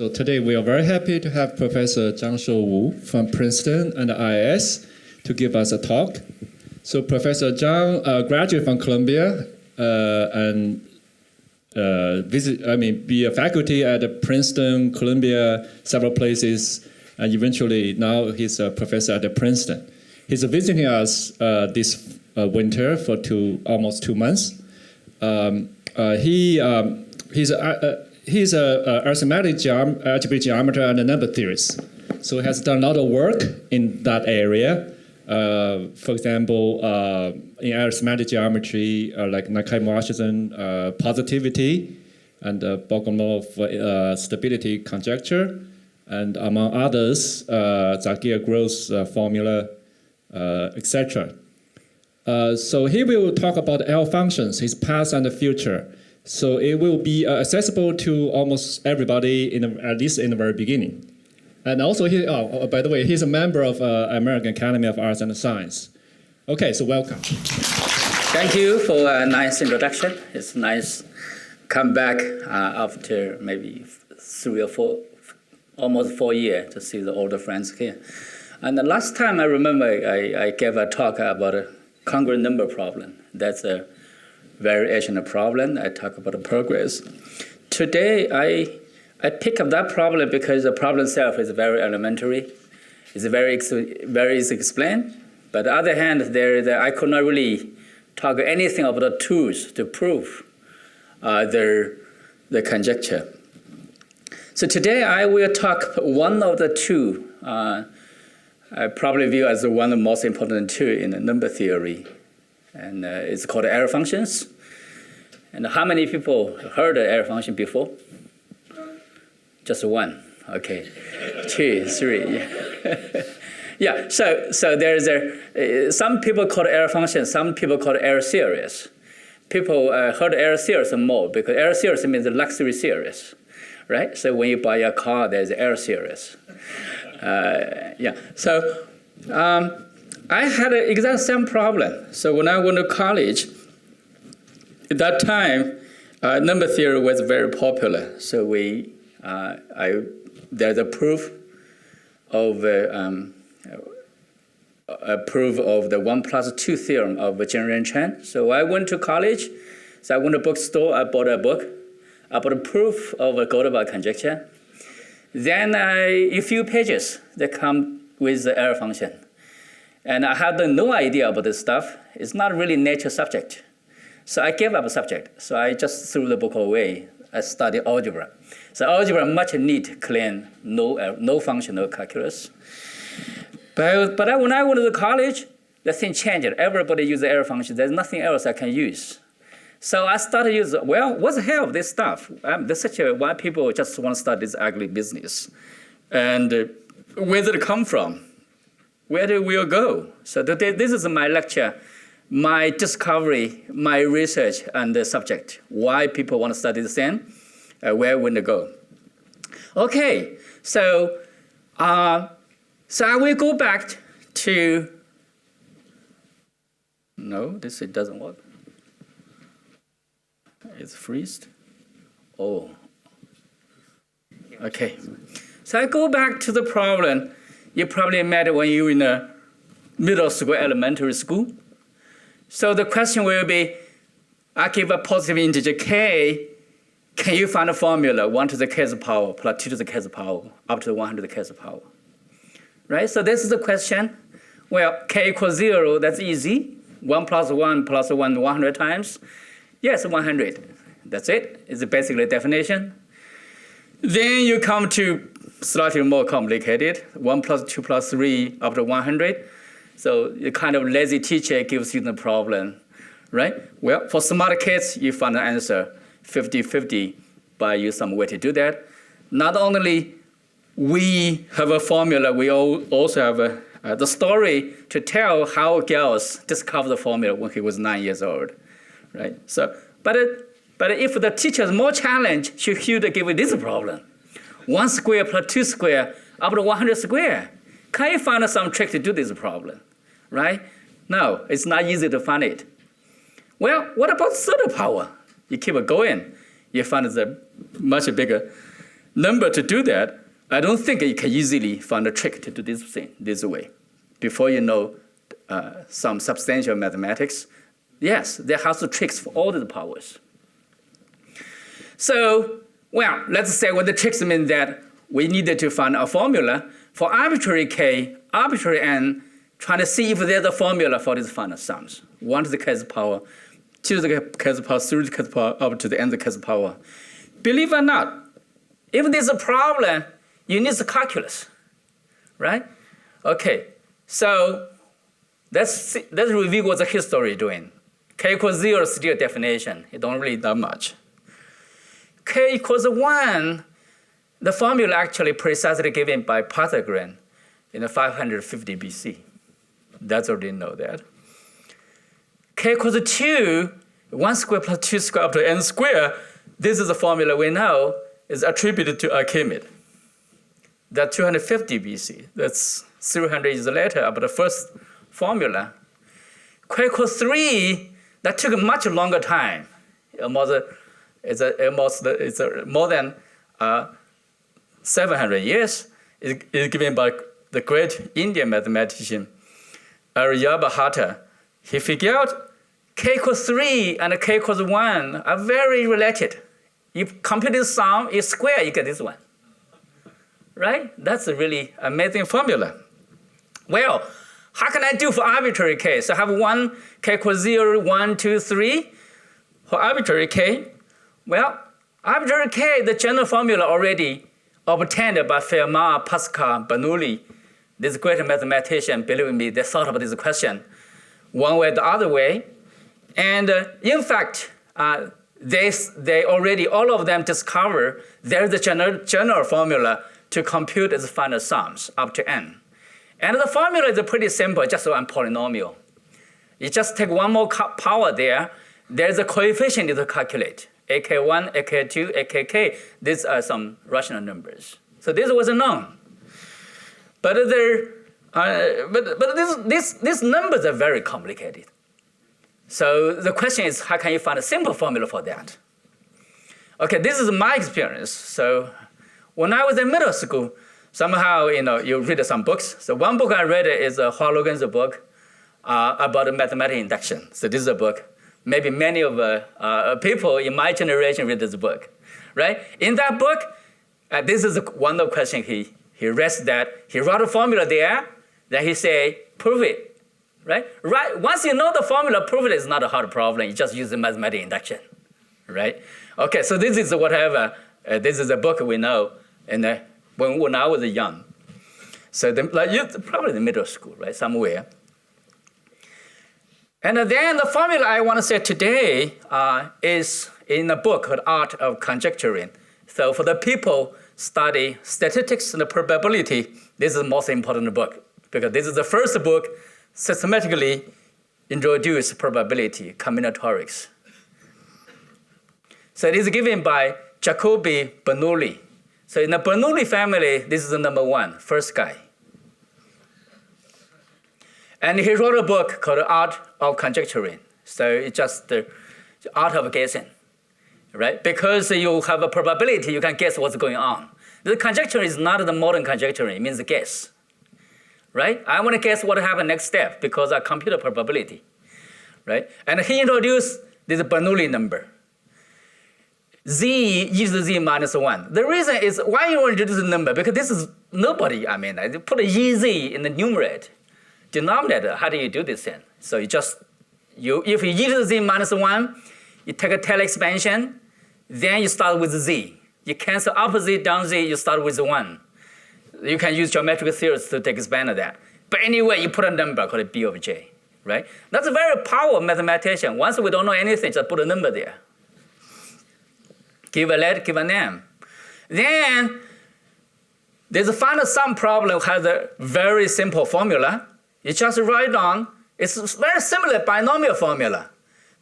So today we are very happy to have Professor Prof Shou-Wu from Princeton and IAS to give us a talk. So Professor Zhang graduated from Columbia and be a faculty at Princeton, Columbia, several places, and eventually now he's a professor at Princeton. He's visiting us this winter for almost 2 months. He's a arithmetic algebraic geometer and a number theorist. So he has done a lot of work in that area. For example, in arithmetic geometry, like Nakai-Washington positivity and Bogomolov stability conjecture, and among others, Zagier growth formula, etc. So he will talk about L functions, his past and the future. So it will be accessible to almost everybody, at least in the very beginning. And also, by the way, he's a member of American Academy of Arts and Science. Okay, so welcome. Thank you for a nice introduction. It's nice come back after maybe 3 or 4, almost 4 years to see the older friends here. And the last time I remember I gave a talk about a congruent number problem. That's a variation problem. I talk about the progress. Today, I pick up that problem because the problem itself is very elementary. It's very easy to explain. But on the other hand, I could not really talk anything about the tools to prove the conjecture. So today I will talk one of the two. I probably view as one of the most important two in the number theory. And it's called error functions. And how many people heard of error function before? Just one. Okay. 2, 3. Yeah. So there's some people call it error function. Some people call it error series. People heard error series more because error series means the luxury series, right? So when you buy a car, there's error series. Yeah. So I had an exact same problem. So when I went to college, at that time, number theory was very popular. So there's a proof of the 1 + 2 theorem of Zheng Chen. So I went to college. So I went to a bookstore. I bought a book about a proof of a Goldbach conjecture. Then in a few pages, they come with the error function. And I had no idea about this stuff. It's not really nature subject. So I gave up a subject. So I just threw the book away. I studied algebra. So algebra much neat, clean, no functional calculus. But when I went to the college, the thing changed. Everybody uses the error function. There's nothing else I can use. So I started using, well, what's the hell of this stuff? There's why people just want to start this ugly business. And where did it come from? Where did we go? So this is my lecture, my discovery, my research, and the subject. Why people want to study the same, where we to go. Okay, so I will go back to, no, it doesn't work. It's freezed. Oh, okay. So I go back to the problem you probably met when you were in a middle school, elementary school. So the question will be, I give a positive integer k, can you find a formula 1 to the kth power plus 2 to the kth power up to 100 to the kth power? Right, so this is the question. Well, k equals 0, that's easy. 1 + 1 + 1, 100 times. Yes, 100. That's it. It's basically the definition. Then you come to slightly more complicated. 1 + 2 + 3 up to 100. So the kind of lazy teacher gives you the problem, right? Well, for smart kids, you find the answer 50-50 by use some way to do that. Not only we have a formula, we also have the story to tell how Gauss discovered the formula when he was 9 years old, right? So, but if the teacher is more challenged, she should give you this problem. 1 square plus 2 square up to 100 square. Can you find some trick to do this problem, right? No, it's not easy to find it. Well, what about Zeta power? You keep it going, you find it's a much bigger number to do that, I don't think you can easily find a trick to do this thing this way. Before you know some substantial mathematics, yes, there has to tricks for all the powers. So, well, let's say what the tricks mean that we needed to find a formula for arbitrary k, arbitrary n, trying to see if there's a formula for these final sums. 1 to the k to the power, 2 to the k to the power, 3 to the k to the power, up to the n to the k to the power. Believe it or not, if there's a problem, you need the calculus, right? Okay, so let's review what the history is doing. K equals 0 is still a definition. It don't really that much. K equals 1, the formula actually precisely given by Pythagorean in the 550 BC. That's already know that. K equals 2, 1 squared plus 2 squared up to n squared. This is the formula we know is attributed to Archimedes. That's 250 BC. That's 300 years later, about the first formula. K equals 3, that took a much longer time. It's more than 700 years. It's given by the great Indian mathematician Aryabhata. He figured out k equals 3 and k equals 1 are very related. You compute this sum, you square, you get this one. Right? That's a really amazing formula. Well, how can I do for arbitrary k? So I have 1, k equals 0, 1, 2, 3. For arbitrary k, well, arbitrary k, the general formula already obtained by Fermat, Pascal, Bernoulli. This great mathematician, believe me, they thought about this question one way or the other way. And in fact, they already, all of them discover there's a general formula to compute the final sums up to n. And the formula is pretty simple, just one polynomial. You just take one more power there. There's a coefficient to calculate. AK1, AK2, AKK. These are some rational numbers. So this was known. But these numbers are very complicated. So the question is, how can you find a simple formula for that? Okay, this is my experience. So when I was in middle school, somehow, you read some books. So one book I read is Hua Logan's book about mathematical induction. So this is a book. Maybe many of people in my generation read this book, right? In that book, this is one of the questions he raised that. He wrote a formula there, then he say, prove it, right? Once you know the formula, prove it is not a hard problem. You just use the mathematical induction, right? Okay, so this is whatever. This is a book we know, and when I was young. So probably the middle school, right, somewhere. And then the formula I want to say today is in a book called Art of Conjecturing. So for the people study statistics and probability, this is the most important book because this is the first book systematically introduced probability, combinatorics. So it is given by Jacobi Bernoulli. So in the Bernoulli family, this is the number 1, first guy. And he wrote a book called Art of Conjecturing. So it's just the art of guessing, right? Because you have a probability, you can guess what's going on. The conjecture is not the modern conjecturing, it means guess, right? I want to guess what happened next step because I compute a probability, right? And he introduced this Bernoulli number. Z e to the z minus 1. The reason is why you want to introduce the number, because this is nobody, I put a ez in the numerator. Denominator, how do you do this then? So if you e to the z minus 1, you take a tail expansion, then you start with z. You cancel up z, down z, you start with 1. You can use geometric theories to expand that. But anyway, you put a number called b of j, right? That's a very powerful mathematician. Once we don't know anything, just put a number there. Give a letter, give a name. Then there's a final sum problem has a very simple formula. You just write down, it's very similar binomial formula.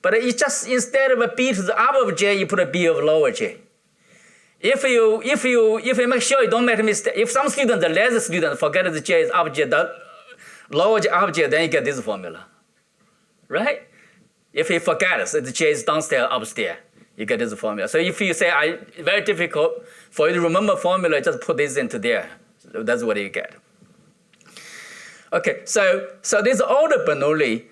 But it just, instead of a b to the upper of j, you put a b of lower j. If you make sure you don't make a mistake, if some student, the lazy student, forget the j is upper j, the lower j, upper j, then you get this formula, right? If he forgets that the j is downstairs, upstairs, You get this formula. So if you say very difficult for you to remember formula, just put this into there. So that's what you get. Okay, so this is older Bernoulli.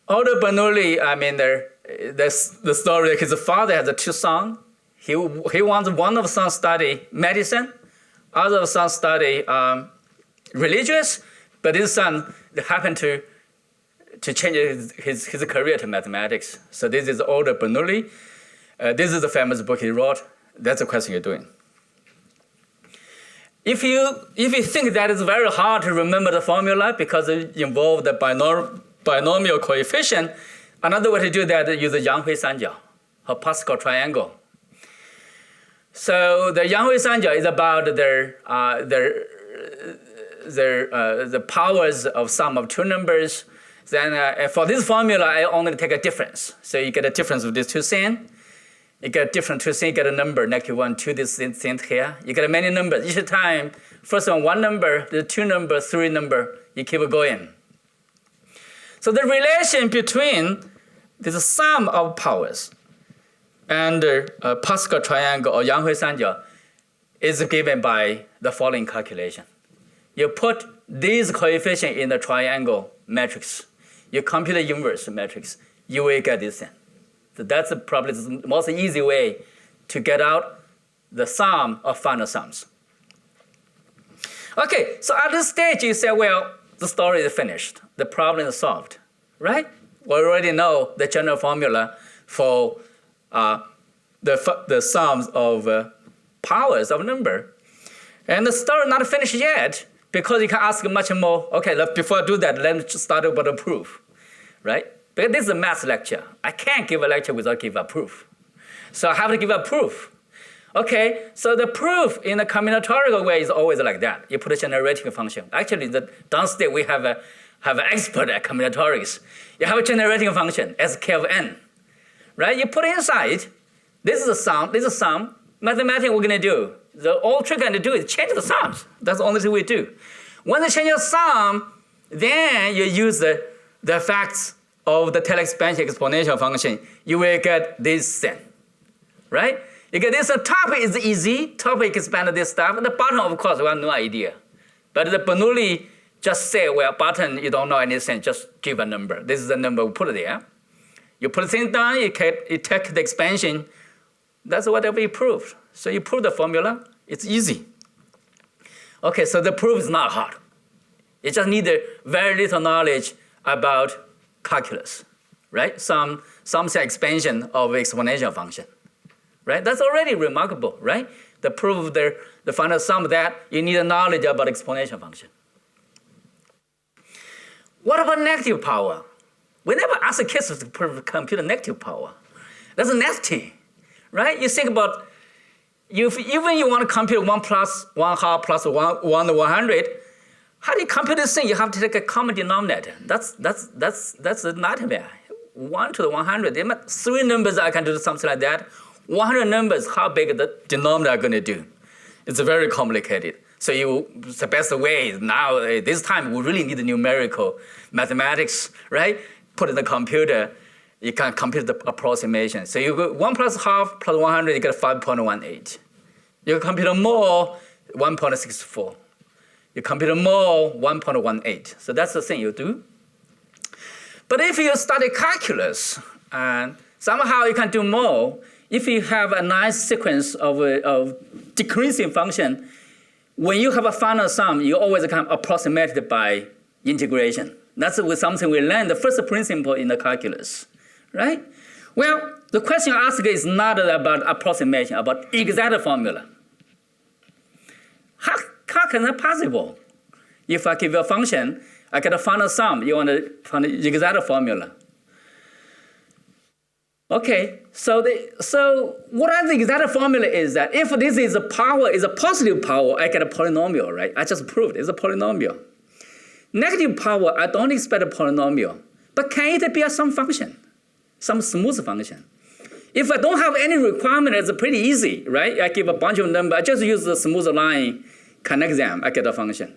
Older Bernoulli, I mean, the story, his father has two sons. He wants one of the sons study medicine, other of the sons study religious, but his son happened to change his career to mathematics. So this is older Bernoulli. This is the famous book he wrote. That's the question you're doing. If you think that it's very hard to remember the formula because it involves the binomial coefficient, another way to do that is use the Yang-Hui Sanjiao or Pascal triangle. So the Yang-Hui Sanjiao is about the powers of sum of two numbers. Then for this formula, I only take a difference. So you get a difference of these two sine. You get a different two sine, you get a number, -1, 2, this sine here. You get many numbers. Each time, first one number, the two number, three number, you keep going. So the relation between this sum of powers and Pascal triangle or Yang-Hui Sanjiao is given by the following calculation. You put these coefficients in the triangle matrix. You compute the inverse matrix. You will get this thing. So that's probably the most easy way to get out the sum of final sums. Okay, so at this stage you say, well, the story is finished. The problem is solved, right? We already know the general formula for the sums of powers of number. And the story is not finished yet because you can ask much more. Okay, before I do that, let me just start with a proof, right? Because this is a math lecture. I can't give a lecture without giving a proof. So I have to give a proof. Okay, so the proof in the combinatorial way is always like that. You put a generating function. Actually, downstairs we have an expert at combinatorics. You have a generating function, sk of n, right? You put it inside. This is a sum. This is a sum. Mathematics, we're going to do. The all trick I'm going to do is change the sums. That's the only thing we do. When you change your sum, then you use the facts of the Taylor expansion exponential function. You will get this thing, right? You get this. The top is easy. Top expand this stuff. The bottom, of course, we have no idea. But the Bernoulli just say, well, bottom, you don't know anything. Just give a number. This is the number we put there. You put things down. You take the expansion. That's whatever you proved. So you prove the formula. It's easy. Okay, so the proof is not hard. You just need very little knowledge about calculus, right? Some expansion of exponential function, right? That's already remarkable, right? The proof of the final sum of that, you need a knowledge about exponential function. What about negative power? We never ask the kids to compute negative power. That's nasty, right? You think about, even you want to compute 1 plus 1/2 plus 1 to 100, how do you compute this thing? You have to take a common denominator. That's a nightmare. 1 to the 100. There are 3 numbers I can do something like that. 100 numbers, how big the denominator are going to do? It's very complicated. So the best way is now, this time we really need the numerical mathematics, right? Put in the computer, you can compute the approximation. So you go 1 plus half plus 100, you get 5.18. You compute more, 1.64. You compute more, 1.18. So that's the thing you do. But if you study calculus, and somehow you can do more, if you have a nice sequence of decreasing function, when you have a final sum, you always can approximate it by integration. That's something we learned, the first principle in the calculus, right? Well, the question I ask is not about approximation, about exact formula. How can that possible? If I give you a function, I get a final sum, you want to find the exact formula. Okay, so what are the exact formula is that if this is a power, is a positive power, I get a polynomial, right? I just proved it's a polynomial. Negative power, I don't expect a polynomial. But can it be some function, some smooth function? If I don't have any requirement, it's pretty easy, right? I give a bunch of numbers, I just use the smooth line, connect them, I get a function.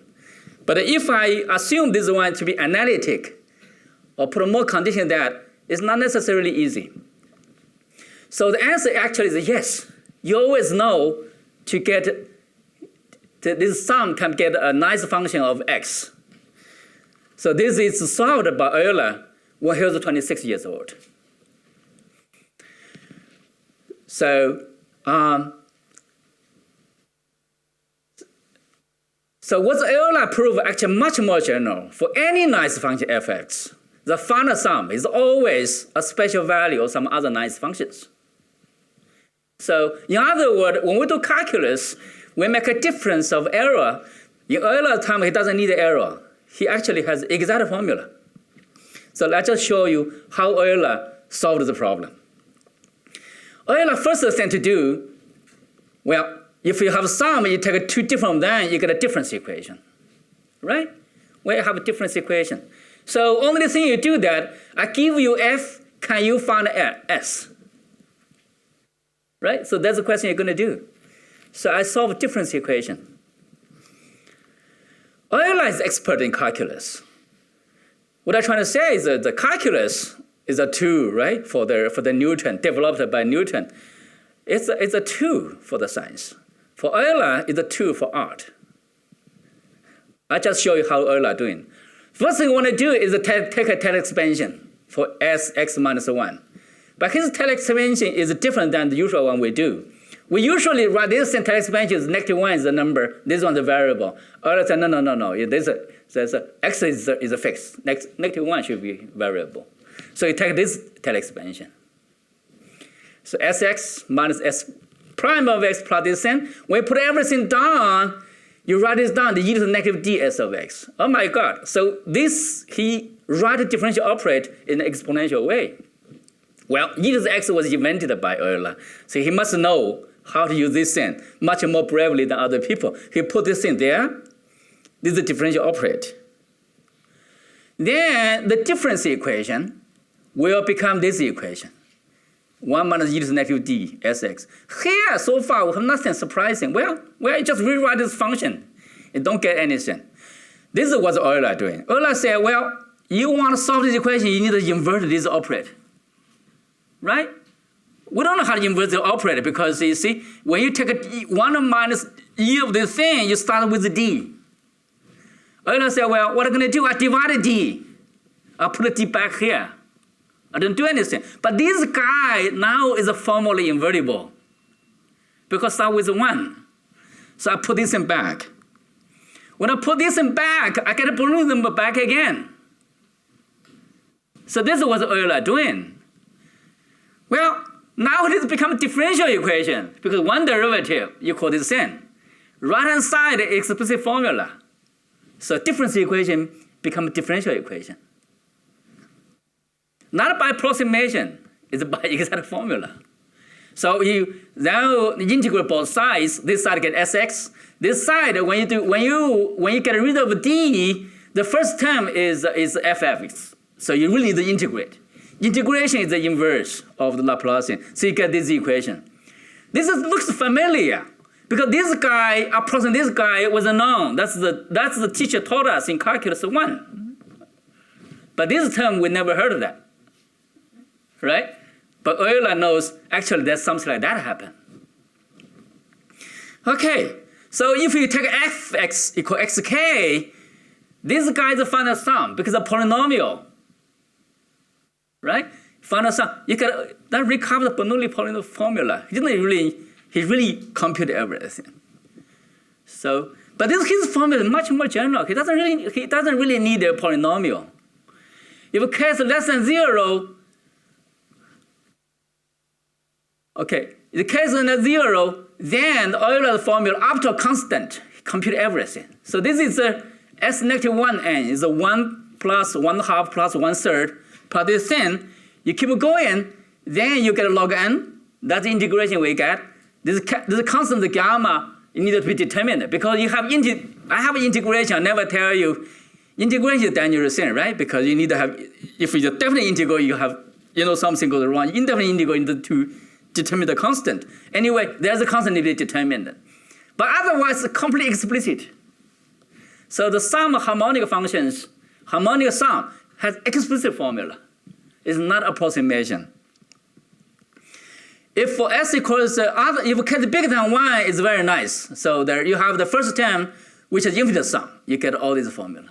But if I assume this one to be analytic, or put more condition that, it's not necessarily easy. So the answer actually is yes. You always know to get this sum can get a nice function of x. So this is solved by Euler when he was 26 years old. So, so what's Euler proof actually much more general. For any nice function fx, the final sum is always a special value of some other nice functions. So in other words, when we do calculus, we make a difference of error. In Euler's time, he doesn't need error. He actually has exact formula. So let's just show you how Euler solved the problem. Euler first thing to do, well, if you have sum, you take two different then you get a difference equation, right? We have a difference equation. So only thing you do that, I give you f, can you find s? Right? So that's the question you're going to do. So I solve a difference equation. Euler is expert in calculus. What I'm trying to say is that the calculus is a tool, right, for the Newton, developed by Newton. It's a tool for the science. For Euler, it's a tool for art. I just show you how Euler doing. First thing you want to do is take a Taylor expansion for Sx minus 1. But his Taylor expansion is different than the usual one we do. We usually write this Taylor expansion is -1 is the number, this one's a variable. Euler said, no. There's x is a fixed. -1 should be variable. So you take this Taylor expansion. So Sx minus S prime of x plus this thing. When you put everything down, you write this down, the e to the negative ds of x. Oh my God. So this, he write the differential operate in an exponential way. Well, e to the x was invented by Euler. So he must know how to use this thing much more bravely than other people. He put this thing there. This is the differential operate. Then the difference equation will become this equation. 1 minus e to the negative d sx. Here, so far, we have nothing surprising. Well, you just rewrite this function. You don't get anything. This is what Euler doing. Euler said, well, you want to solve this equation, you need to invert this operator. Right? We don't know how to invert the operator because, you see, when you take 1 minus e of this thing, you start with the d. Euler said, well, what I'm going to do, I divide d. I put the d back here. I didn't do anything. But this guy now is a formally invertible because start with 1. So I put this in back. When I put this in back, I get a Bernoulli number back again. So this is what Euler doing. Well, now it has become a differential equation because one derivative equals the same. Right-hand side is explicit formula. So difference equation becomes a differential equation. Not by approximation, it's by exact formula. So you now integrate both sides. This side get Sx. This side, when you get rid of d, the first term is fx. So you really need to integrate. Integration is the inverse of the Laplacian. So you get this equation. This looks familiar because this guy, approximately this guy was known. That's the teacher taught us in calculus 1. But this term we never heard of that. Right? But Euler knows actually that something like that happened. Okay, so if you take fx equal xk, this guy is the final sum because a polynomial. Right? Final sum. You can that recover the Bernoulli polynomial formula. He really computed everything. So, but his formula is much more general. He doesn't really need a polynomial. If k is less than 0. Okay, the case is 0, then the Euler formula up to a constant, compute everything. So this is s negative 1n is a 1 plus 1/2 plus 1/3 plus this thing. You keep going, then you get log n. That's the integration we get. This constant gamma you need to be determined because you have I have integration. I never tell you integration is a dangerous thing, right? Because you need to have if you definitely integral, you have something goes wrong. Indefinite integral you need to determine the constant. Anyway, there's a constant to be determined. But otherwise, it's completely explicit. So the sum of harmonic functions, harmonic sum, has explicit formula. It's not approximation. if for s equals if k is bigger than 1, it's very nice. So there you have the first term, which is infinite sum. You get all these formula.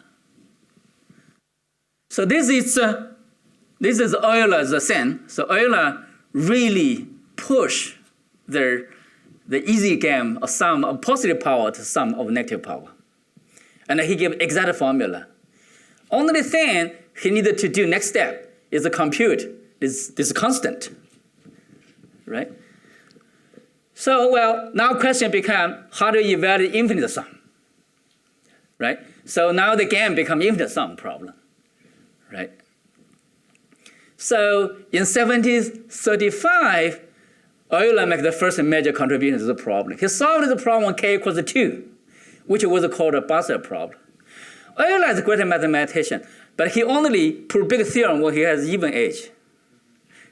So this is Euler's sin. So Euler really push the easy game of sum of positive power to sum of negative power. And he gave exact formula. Only thing he needed to do next step is to compute this constant, right? So, well, now question become, how do you evaluate infinite sum, right? So now the game become infinite sum problem, right? So in 1735, Euler made the first major contribution to the problem. He solved the problem when k equals 2, which was called a Basel problem. Euler is a great mathematician, but he only proved big theorem when he has even age.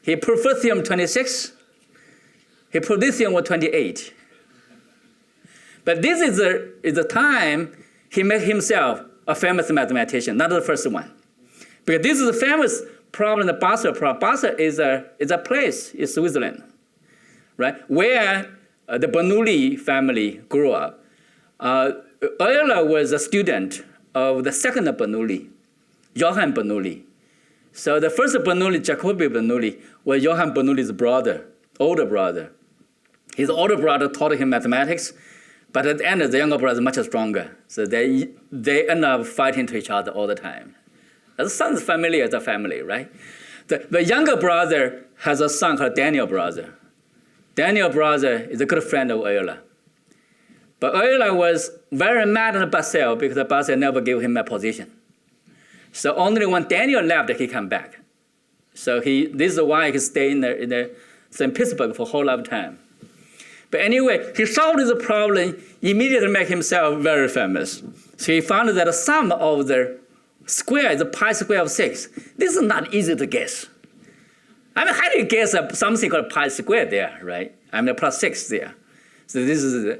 He proved first theorem 26. He proved this theorem was 28. But this is the time he made himself a famous mathematician, not the first one. Because this is a famous problem, the Basel problem. Basel is a place in Switzerland, right, where the Bernoulli family grew up. Euler was a student of the second Bernoulli, Johann Bernoulli. So the first Bernoulli, Jacobi Bernoulli, was Johann Bernoulli's brother, older brother. His older brother taught him mathematics, but at the end, the younger brother is much stronger. So they end up fighting to each other all the time. That sounds familiar as a family, right? The younger brother has a son called Daniel brother. Daniel brother is a good friend of Euler. But Euler was very mad at Basel because Basel never gave him a position. So only when Daniel left, he came back. So this is why he stayed in St. Petersburg for a whole lifetime. But anyway, he solved this problem, immediately made himself very famous. So he found that the sum of the square is pi square of 6. This is not easy to guess. I mean, how do you guess something called pi square there, right? I mean, plus 6 there. So this is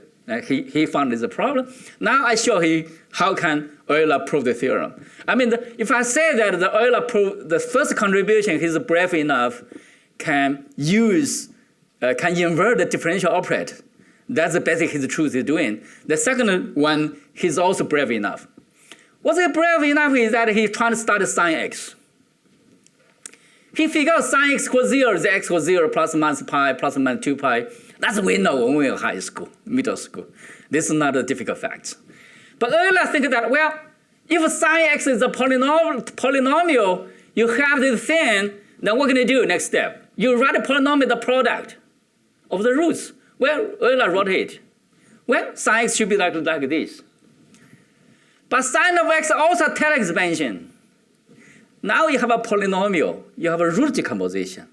he found this problem. Now I show you how can Euler prove the theorem. I mean, if I say that the Euler proved the first contribution, he's brave enough, can invert the differential operator. That's the basic his truth is doing. The second one, he's also brave enough. What's he brave enough is that he's trying to start sine x. He figured out sine x equals 0 is x equals 0 plus minus pi plus minus 2 pi. That's what we know when we were in high school, middle school. This is not a difficult fact. But Euler think that, well, if sine x is a polynomial, you have this thing, then what can you do next step? You write a polynomial, the product of the roots. Well, Euler wrote it. Well, sine x should be like this. But sine of x also tail expansion. Now you have a polynomial. You have a root decomposition.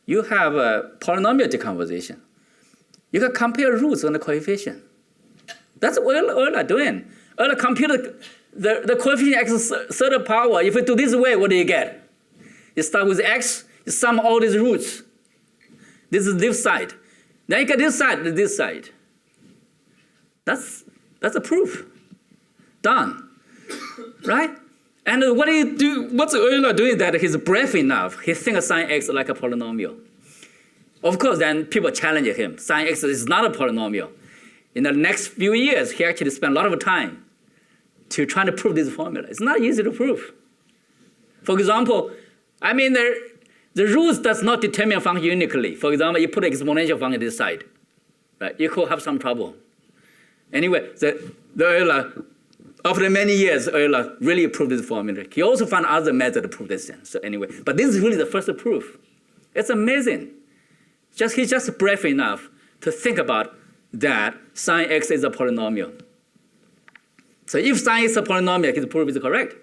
You have a polynomial decomposition. You can compare roots and the coefficient. That's what Euler doing. Euler computed the coefficient x third power. If you do this way, what do you get? You start with x, you sum all these roots. This is this side. Then you get this side and this side. That's a proof. Done. Right? And what do you do? What's Euler doing that he's brave enough? He thinks sine x like a polynomial. Of course, then people challenge him. Sine x is not a polynomial. In the next few years, he actually spent a lot of time to try to prove this formula. It's not easy to prove. For example, I mean, the roots does not determine function uniquely. For example, you put an exponential function this side, right? You could have some trouble. Anyway, the Euler, after many years, Euler really proved this formula. He also found other methods to prove this thing. So anyway, but this is really the first proof. It's amazing. He's just brave enough to think about that sine x is a polynomial. So if sine is a polynomial, his proof is correct.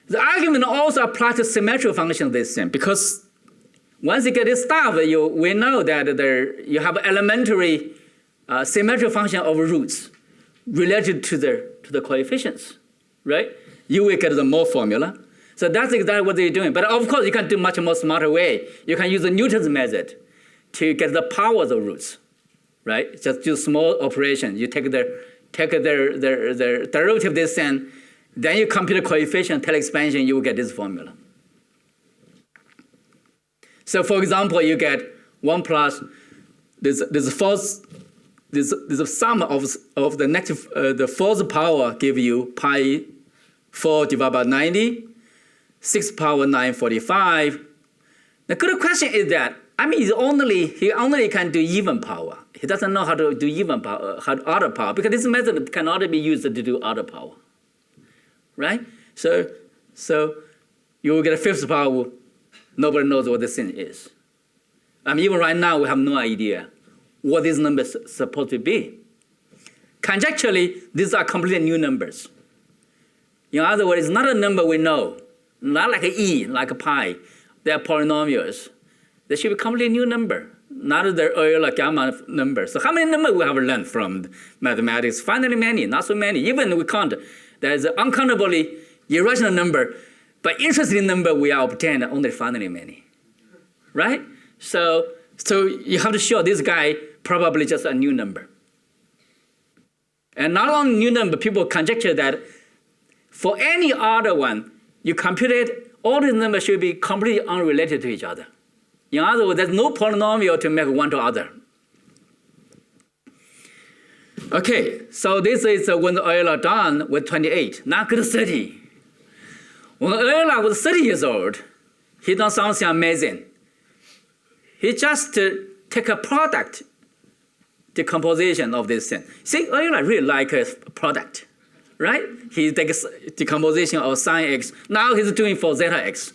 The argument also applies to symmetrical functions of this thing, because once you get this stuff, we know that you have elementary symmetrical function of roots related to the coefficients, right? You will get the Moore formula. So that's exactly what they're doing. But of course, you can do much more smarter way. You can use the Newton's method to get the powers of roots, right? Just do small operation. You take their derivative of this thing, then you compute the coefficient, tail expansion, you will get this formula. So for example, you get 1 plus, there's a sum of the negative, the fourth power give you pi 4 divided by 90, 6 power 945. The good question is that, I mean, he only can do even power. He doesn't know how to do even power, odd power, because this method cannot be used to do odd power, right? So you will get a fifth power. Nobody knows what this thing is. I mean, even right now, we have no idea what these numbers are supposed to be. Conjecturally, these are completely new numbers. In other words, it's not a number we know, not like e, like a pi. They are polynomials. They should be completely new number, not the Euler gamma number. So how many numbers we have learned from mathematics? Finally many, not so many. Even we count, there's an uncountably irrational number, but interesting number we are obtained only finally many, right? So you have to show this guy probably just a new number. And not only new number, people conjecture that for any other one, you compute it, all these numbers should be completely unrelated to each other. In other words, there's no polynomial to make one to other. Okay, so this is when Euler done with 28, not good 30. When Euler was 30 years old, he done something amazing. He just take a product decomposition of this thing. See, Euler really like a product, right? He takes decomposition of sine x. Now he's doing for zeta x.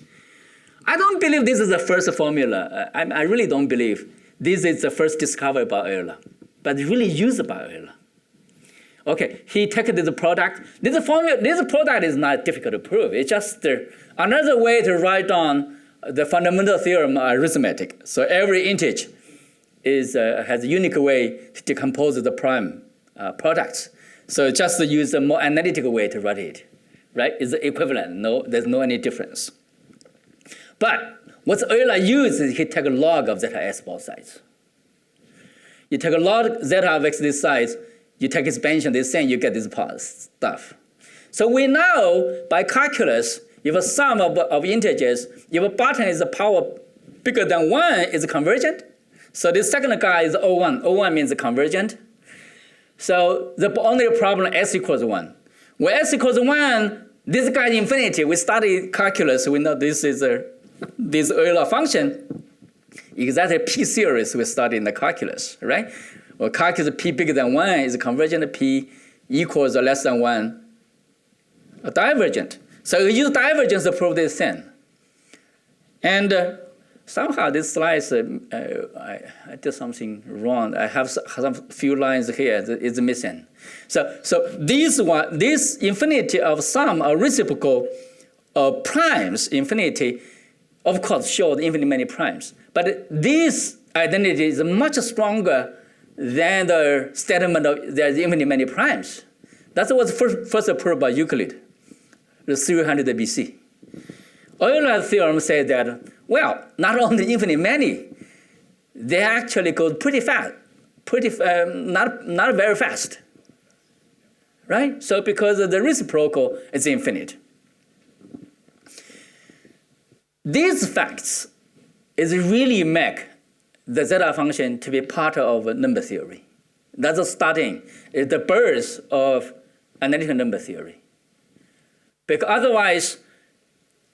I don't believe this is the first formula. I really don't believe this is the first discovery by Euler, but really used by Euler. Okay, he takes this product. This product is not difficult to prove. It's just another way to write down the fundamental theorem arithmetic. So every integer has a unique way to decompose the prime products. So just use a more analytical way to write it, right? It's equivalent. No, there's no any difference. But what Euler uses is he take a log of zeta s both sides. You take a log zeta of x this size, you take expansion this thing, you get this stuff. So we know by calculus, if a sum of integers, if a button is a power bigger than 1, is convergent. So this second guy is O1. O1 means convergent. So the only problem s equals 1. When s equals 1, this guy is infinity. We study calculus. We know this is this Euler function. Exactly p series we study in the calculus, right? Well, calculus p bigger than 1 is convergent. P equals or less than 1 divergent. So we use divergence to prove this thing. And somehow this slide, I did something wrong. I have some few lines here that is missing. So this infinity of sum or reciprocal of primes, infinity, of course, shows infinitely many primes. But this identity is much stronger than the statement of there's infinitely many primes. That was first proved by Euclid, the 300 BC. Euler's theorem says that, well, not only infinitely many, they actually go pretty fast, not very fast, right? So because the reciprocal is infinite. These facts is really make the zeta function to be part of number theory. That's a starting, is the birth of analytical number theory. Because otherwise,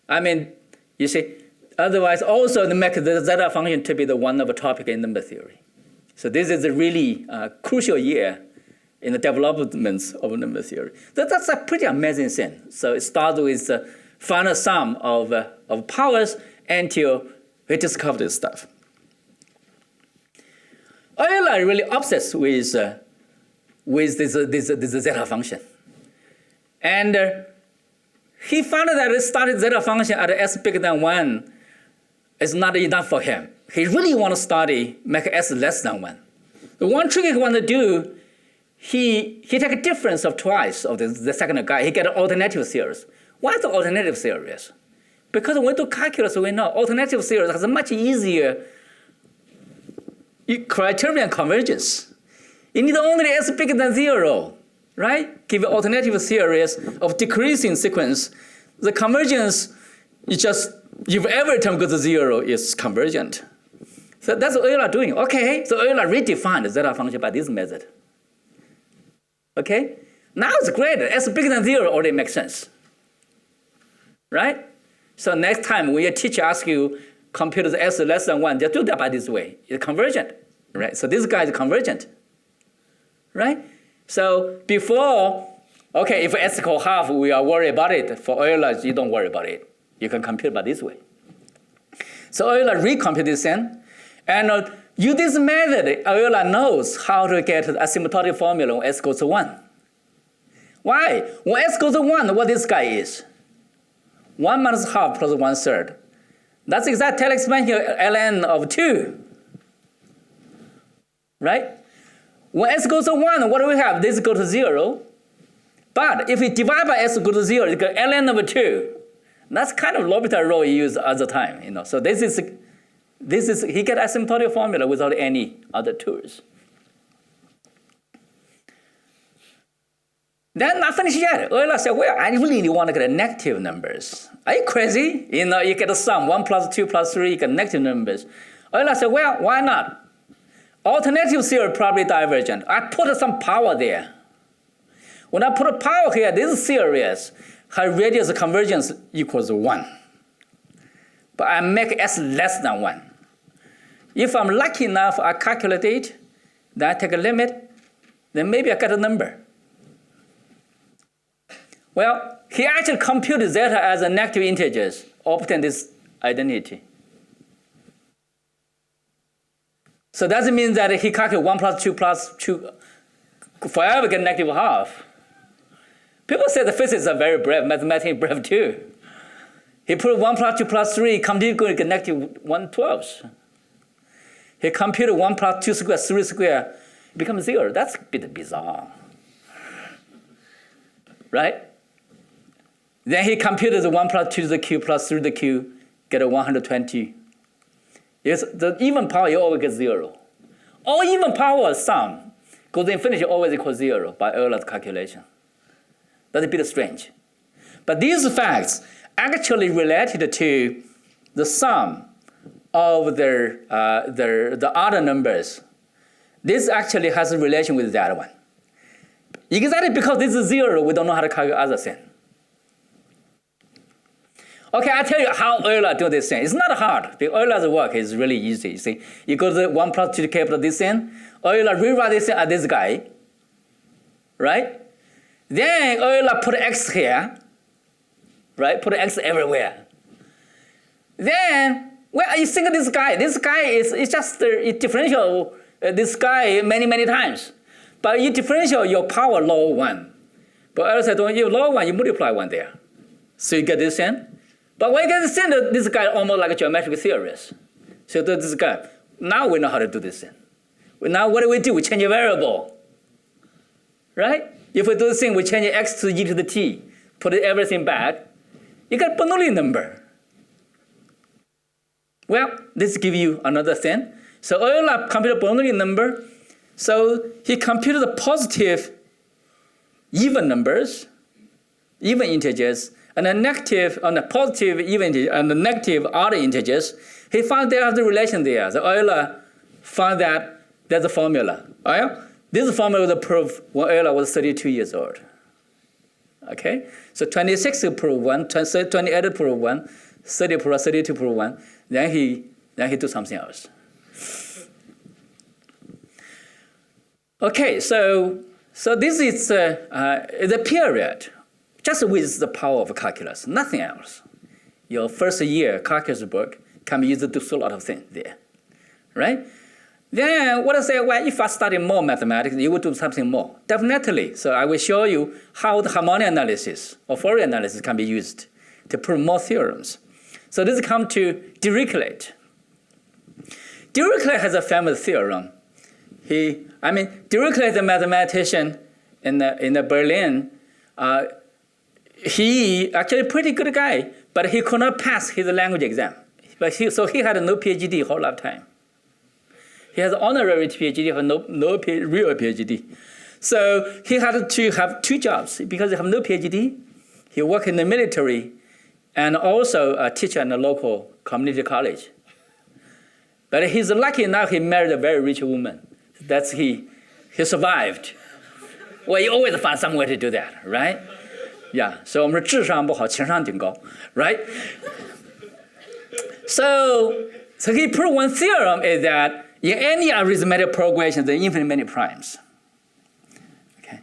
I mean, you see, otherwise also to make the zeta function to be the one of a topic in number theory. So this is a really crucial year in the developments of number theory. That's a pretty amazing thing. So it starts with the final sum of powers until we discover this stuff. Euler really obsessed with this zeta function. And he found that the started zeta function at s bigger than 1 is not enough for him. He really want to study, make s less than 1. The one trick he want to do, he take a difference of twice of the second guy. He get an alternative series. Why the alternative series? Because when we do calculus, we know alternative series has a much easier criterion convergence. You need only s bigger than 0, right? Give alternative series of decreasing sequence. The convergence is just if every term goes to 0, it's convergent. So that's what Euler doing. Okay, so Euler redefined the zeta function by this method. Okay, now it's great. S bigger than 0 already makes sense, right? So next time when your teacher asks you compute the S less than 1, just do that by this way. It's convergent, right? So this guy is convergent, right? So before, okay, if S equals half, we are worried about it. For Euler, you don't worry about it. You can compute by this way. So Euler recompute this in, and use this method, Euler knows how to get the asymptotic formula when S goes to 1. Why? When S goes to 1, what this guy is? 1 minus half plus 1/3. That's exact Taylor expansion ln of 2. Right? When S goes to 1, what do we have? This goes to 0. But if we divide by S goes to 0, it goes ln of 2. That's kind of L'Hopital rule you use at the time. So this is he get asymptotic formula without any other tools. Then not finished yet. Euler said, well, I really want to get negative numbers. Are you crazy? You get a sum, 1 plus 2 plus 3, you get negative numbers. Euler said, well, why not? Alternative theory probably divergent. I put some power there. When I put a power here, this is serious. Her radius convergence equals 1. But I make S less than 1. If I'm lucky enough, I calculate it, then I take a limit, then maybe I get a number. Well, he actually computed zeta as a negative integers, obtain this identity. So that means that he calculated 1 plus 2 forever get negative half. People say the physicists are very brave, mathematics brave too. He put 1 plus 2 plus 3, computed going to get negative 1/12. He computed 1 plus 2 square, 3 square, it becomes 0. That's a bit bizarre. Right? Then he computed the 1 plus 2 to the cube plus 3 to the cube, get a 120. The even power, you always get 0. All even power sum goes to infinity always equals 0 by Euler's calculation. That's a bit strange. But these facts actually related to the sum of the other numbers. This actually has a relation with that one. Exactly because this is 0, we don't know how to calculate other thing. Okay, I'll tell you how Euler do this thing. It's not hard. The Euler's work is really easy. You see, you go to the 1 plus 2 to the k plus this thing. Euler rewrite this thing as this guy, right? Then Euler put x here, right? Put x everywhere. Then, well, you think of this guy. This guy is just differential this guy many times. But you differential your power log 1. But Euler said, don't you log 1, you multiply 1 there. So you get this thing. But when you get this thing, this guy almost like a geometric theorist. So this guy, now we know how to do this thing. Now what do? We change a variable, right? If we do this thing, we change x to e to the t, put everything back, you get Bernoulli number. Well, this gives you another thing. So Euler computed Bernoulli number. So he computed the positive even numbers, even integers, and the negative, and the positive even integer, and the negative other integers. He found there is a relation there. So Euler found that there's a formula. This formula was proved when Euler was 32 years old. Okay? So 26 to prove 1, 28 to prove 1, 30 prove 32 prove 1. Then he do something else. Okay, so this is the period just with the power of calculus, nothing else. Your first year calculus book can be used to do a lot of things there, right? Then what I say, well, if I study more mathematics, you will do something more. Definitely. So I will show you how the harmonic analysis or Fourier analysis can be used to prove more theorems. So this comes to Dirichlet. Dirichlet has a famous theorem. Dirichlet is a mathematician in Berlin. He actually a pretty good guy, but he could not pass his language exam. So he had no PhD whole lifetime. He has honorary PhD, but no real PhD. So he had to have 2 jobs because he had no PhD. He worked in the military and also a teacher in a local community college. But he's lucky enough he married a very rich woman. He survived. Well, you always find some way to do that, right? Yeah, so 我们的智商不好，情商挺高, right? So he proved one theorem is that in any arithmetic progression, there are infinite many primes. Okay.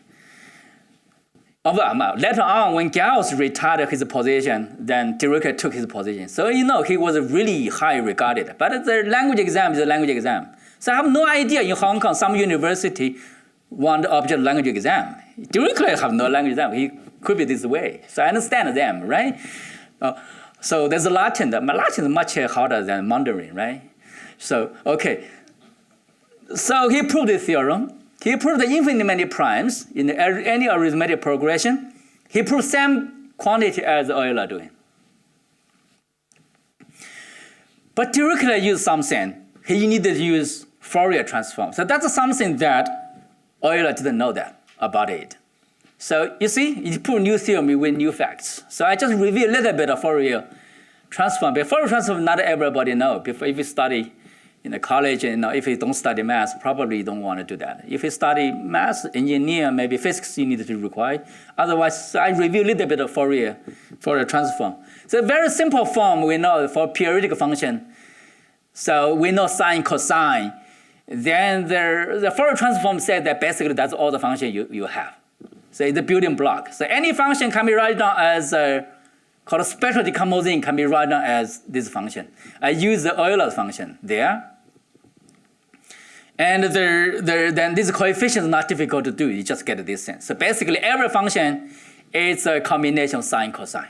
Later on, when Gauss retired his position, then Dirichlet took his position. So he was really high regarded. But the language exam is a language exam. So I have no idea in Hong Kong, some university want object language exam. Dirichlet have no language exam. He could be this way. So I understand them, right? So there's a Latin. Latin is much harder than Mandarin, right? So, okay. So he proved the theorem. He proved the infinite many primes in any arithmetic progression. He proved same quantity as Euler doing. But Dirichlet used something. He needed to use Fourier transform. So that's something that Euler didn't know that about it. So you see, you put new theorem with new facts. So I just review a little bit of Fourier transform. But Fourier transform, not everybody know. If you study in the college, if you don't study math, probably you don't want to do that. If you study math, engineer, maybe physics, you need to require. Otherwise, I review a little bit of Fourier transform. So a very simple form we know for periodic function. So we know sine, cosine. Then the Fourier transform said that basically that's all the function you have. So it's a building block. So any function can be written down as called spectral decomposition can be written down as this function. I use the Euler function there. And then this coefficient is not difficult to do. You just get this sense. So basically every function is a combination of sine, cosine,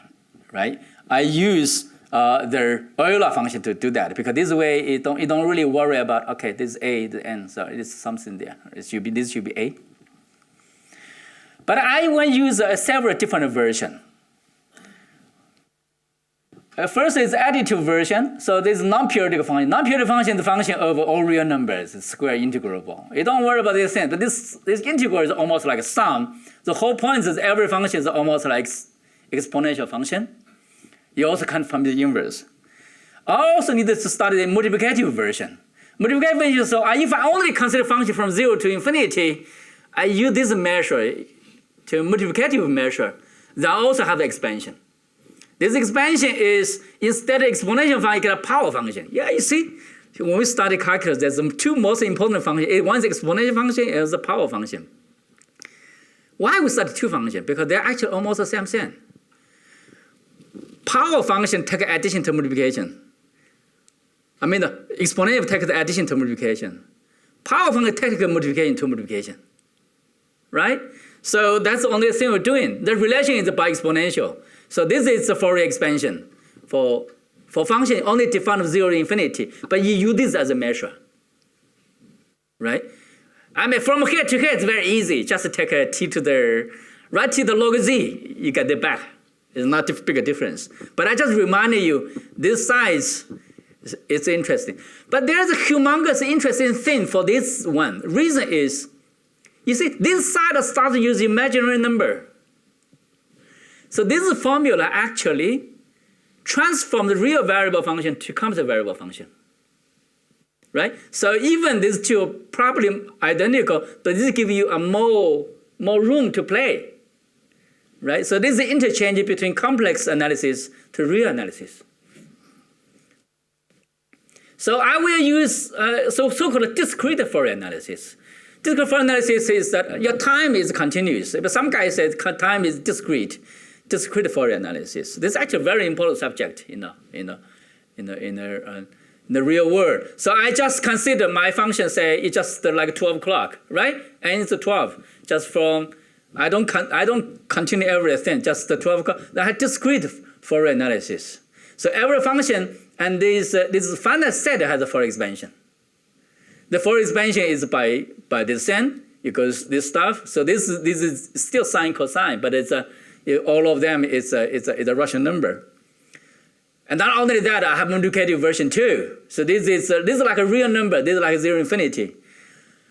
right? I use the Euler function to do that because this way you don't really worry about, okay, this is A, the N, so it's something there. This should be A. But I will use several different versions. First is additive version. So this is non-periodic function. Non-periodic function is the function of all real numbers. It's square integrable. You don't worry about this thing. But this integral is almost like a sum. The whole point is every function is almost like exponential function. You also can find the inverse. I also needed to study the multiplicative version. Multiplicative version, so if I only consider function from 0 to infinity, I use this measure to multiplicative measure. They also have the expansion. This expansion is, instead of exponential function, you get a power function. Yeah, you see, when we study calculus, there's the two most important functions. One is exponential function, and the power function. Why we study two functions? Because they're actually almost the same thing. Power function take addition to multiplication. I mean, the exponential take the addition to multiplication. Power function take the multiplication to multiplication. Right? So that's the only thing we're doing. The relation is by exponential. So this is the Fourier expansion for function only defined from 0 to infinity. But you use this as a measure. Right? I mean, from here to here, it's very easy. Just take a t to the right to the log z, you get it back. It's not a big difference. But I just reminded you, this size is interesting. But there's a humongous interesting thing for this one. Reason is, you see, this side starts to use imaginary number. So this formula actually transforms the real variable function to constant variable function. Right? So even these two are probably identical, but this gives you a more room to play. Right? So this is the interchange between complex analysis to real analysis. So I will use so-called discrete Fourier analysis. Discrete Fourier analysis is that your time is continuous, but some guy says time is discrete Fourier analysis. This is actually a very important subject in the real world. So I just consider my function, say it's just like 12 o'clock, right? And it's 12, just from. I don't continue everything, just the 12 o'clock. I have discrete Fourier analysis. So every function and this finite set has a Fourier expansion. The Fourier expansion is by this sine, because this stuff. So this is still sine cosine, but it's all of them is a Russian number. And not only that, I have multiplicative version too. So this is like a real number. This is like 0 infinity.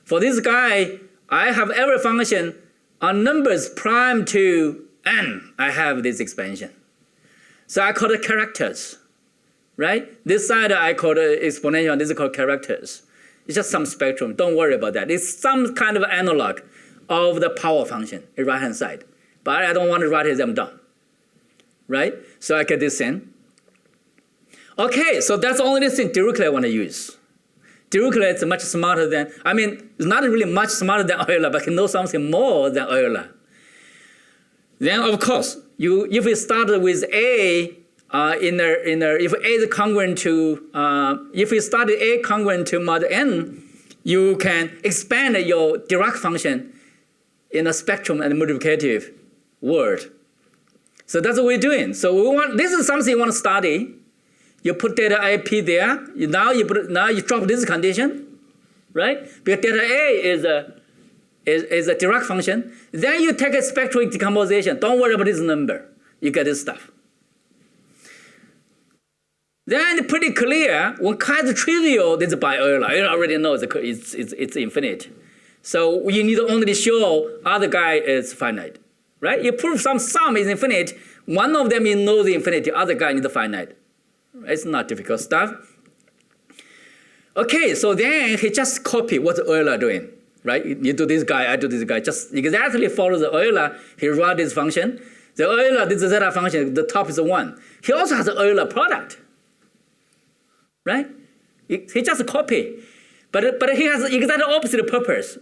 For this guy, I have every function on numbers prime to n, I have this expansion. So I call it characters, right? This side I call it exponential, this is called characters. It's just some spectrum. Don't worry about that. It's some kind of analog of the power function, the right-hand side. But I don't want to write them down, right? So I get this in. Okay, so that's the only thing Dirichlet I want to use. Dirichlet is much smarter than, I mean, it's not really much smarter than Euler, but can know something more than Euler. Then, of course, if we start with A, if A is congruent to, if we start A congruent to mod n, you can expand your Dirac function in a spectrum and multiplicative world. So that's what we're doing. So we want, this is something you want to study. You put data IP there. Now you drop this condition, right? Because data A is a Dirac function. Then you take a spectral decomposition. Don't worry about this number. You get this stuff. Then it's pretty clear, when chi is trivial, this is by Euler. You already know it's infinite. So you need to only show other guy is finite, right? You prove some sum is infinite. One of them you know the infinity, other guy needs finite. It's not difficult stuff. Okay, so then he just copy what Euler doing, right? You do this guy, I do this guy. Just exactly follow the Euler. He wrote this function. The Euler, this is Zeta function, the top is 1. He also has an Euler product, right? He just copy. But he has exactly opposite purpose.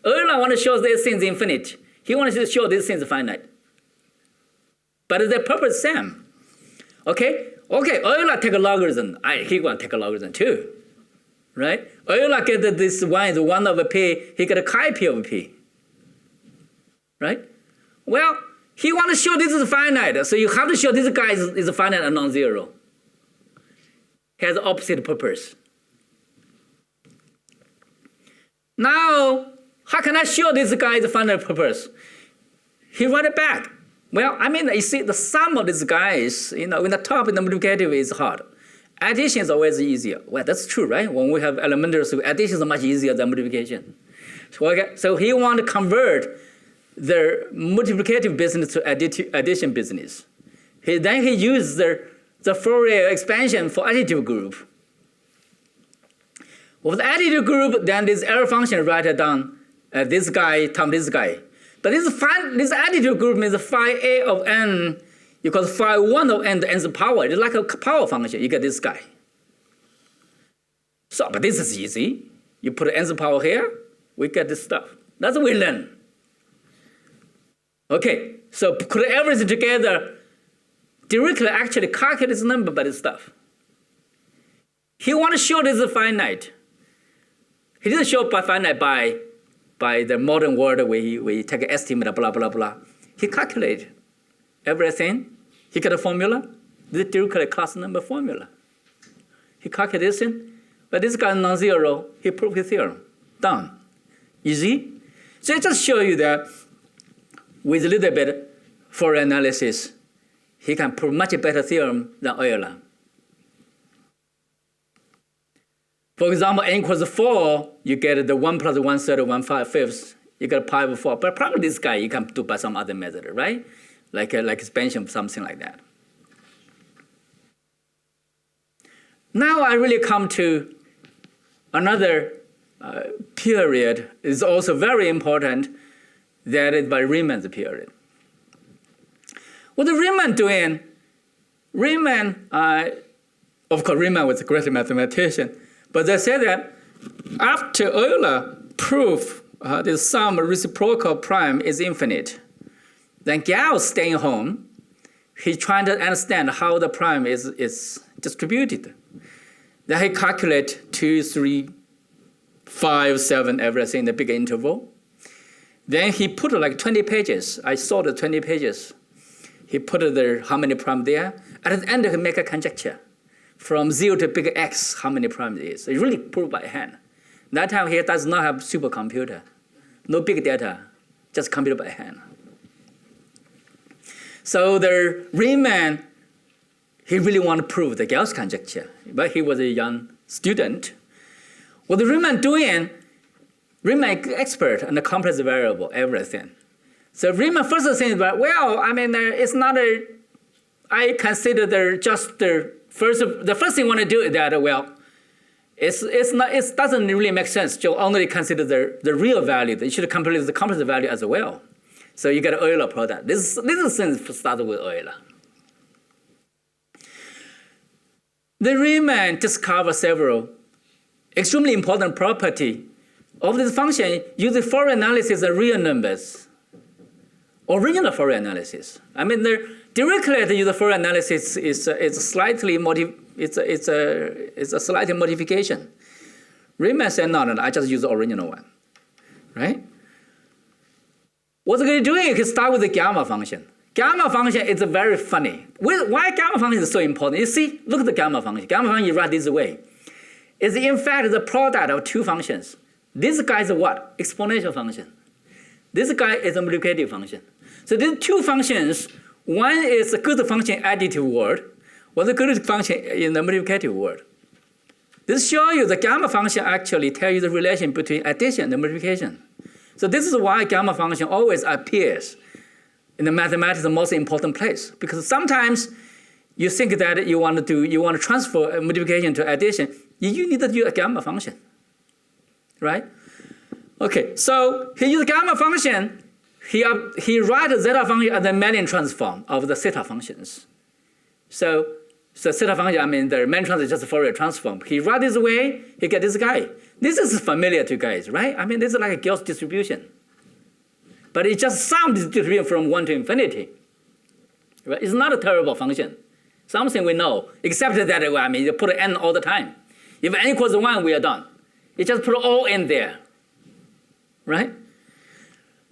Euler wants to show this thing is infinite. He wants to show this thing is finite. But the purpose is same. Okay, Euler take a logarithm. He want to take a logarithm too, right? Euler get this one is 1 over p. He get a chi p over p, right? Well, he want to show this is finite, so you have to show this guy is finite and non-zero. He has opposite purpose. Now, how can I show this guy is finite purpose? He write it back. Well, I mean, you see, the sum of these guys, in the top, in the multiplicative is hard. Addition is always easier. Well, that's true, right? When we have elementary school, addition is much easier than multiplication. So he want to convert the multiplicative business to addition business. Then he used the Fourier expansion for additive group. With the additive group, then this error function write it down, this guy times this guy. But this additive group means phi a of n equals phi 1 of n to nth power. It's like a power function. You get this guy. So, but this is easy. You put nth power here, we get this stuff. That's what we learn. Okay, so put everything together. Dirichlet actually calculates the number by this stuff. He want to show this is finite. He didn't show by finite by the modern world where he take an estimate, blah, blah, blah. He calculated everything. He got a formula, the Dirichlet class number formula. He calculated this in, but this guy is non-zero. He proved his theorem. Done. Easy. So I just show you that with a little bit for analysis, he can prove much better theorem than Euler. For example, n equals 4, you get the 1 plus 1/3, 1/5. You get pi over 4. But probably this guy you can do by some other method, right? Like expansion, something like that. Now I really come to another period. Is also very important. That is by Riemann's period. What the Riemann doing? Riemann, of course, Riemann was a great mathematician. But they said that after Euler proved the sum reciprocal prime is infinite, then Gauss staying home, he's trying to understand how the prime is distributed. Then he calculate 2, 3, 5, 7, everything in the big interval. Then he put like 20 pages. I saw the 20 pages. He put how many prime there. At the end, he make a conjecture. From 0 to big X, how many primes it is. So he really proved by hand. That time he does not have supercomputer. No big data, just computed by hand. So the Riemann, he really want to prove the Gauss conjecture, but he was a young student. What the Riemann doing, Riemann expert on the complex variable, everything. So Riemann first thing is, well, I mean, it's not I consider the first thing you want to do is that, well, it doesn't really make sense to only consider the real value. You should calculate the complex value as well. So you get an Euler product. This is things to start with Euler. The Riemann discovered several extremely important property of this function using Fourier analysis and real numbers, original Fourier analysis. I mean, the Dirichlet use Fourier analysis is a slight modification. Riemann said, no, I just use the original one, right? What they're doing is start with the gamma function. Gamma function is very funny. Why gamma function is so important? You see, look at the gamma function. Gamma function you write this way. It's in fact the product of two functions. This guy is a what? Exponential function. This guy is a multiplicative function. So these two functions, one is a good function additive word, one is a good function in the multiplicative word. This shows you the gamma function actually tells you the relation between addition and multiplication. So this is why gamma function always appears in the mathematics the most important place. Because sometimes you think that you want to transfer multiplication to addition, you need to use a gamma function, right? Okay, so he used gamma function. He writes the zeta function as the Manin transform of the theta functions. So theta function, I mean, the Manin transform is just a Fourier transform. He writes this way, he get this guy. This is familiar to you guys, right? I mean, this is like a Gauss distribution. But it's just some distribution from 1 to infinity. Right? It's not a terrible function. Something we know, except that, I mean, you put n all the time. If n equals 1, we are done. You just put all in there, right?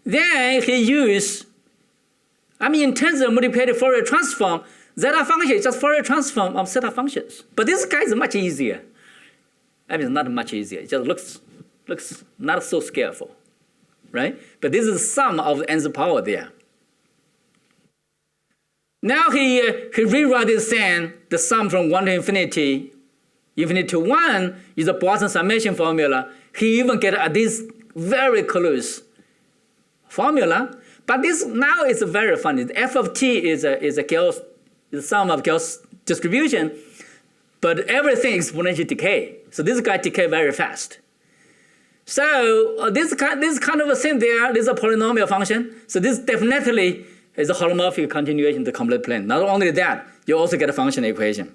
Then he used, I mean, in terms of multiplicative Fourier transform, zeta function is just Fourier transform of theta functions. But this guy is much easier. I mean, not much easier. It just looks not so skillful, right? But this is the sum of the nth power there. Now he rewrote this then, the sum from 1 to infinity to 1 is a Boston summation formula. He even get this very close formula. But this now is very funny. The f of t is a Gauss, the sum of Gauss distribution, but everything exponentially decay. So this guy decay very fast. So this kind of a thing there, this is a polynomial function. So this definitely is a holomorphic continuation of the complete plane. Not only that, you also get a functional equation.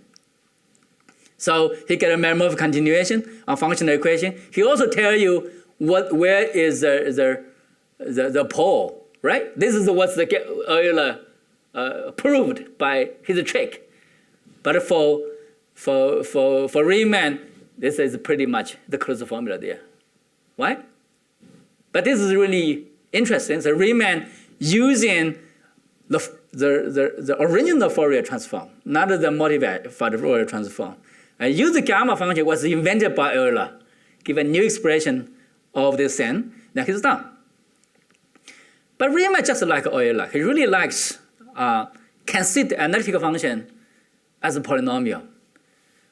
So he get a meromorphic continuation on functional equation. He also tell you where is the pole, right? This is what's the Euler proved by his trick. But for Riemann, this is pretty much the closed formula there. Why? But this is really interesting. So Riemann using the original Fourier transform, not the modified Fourier transform. And use the gamma function was invented by Euler, give a new expression of this thing, then he's done. But Riemann just like Euler, he really likes consider analytical function as a polynomial.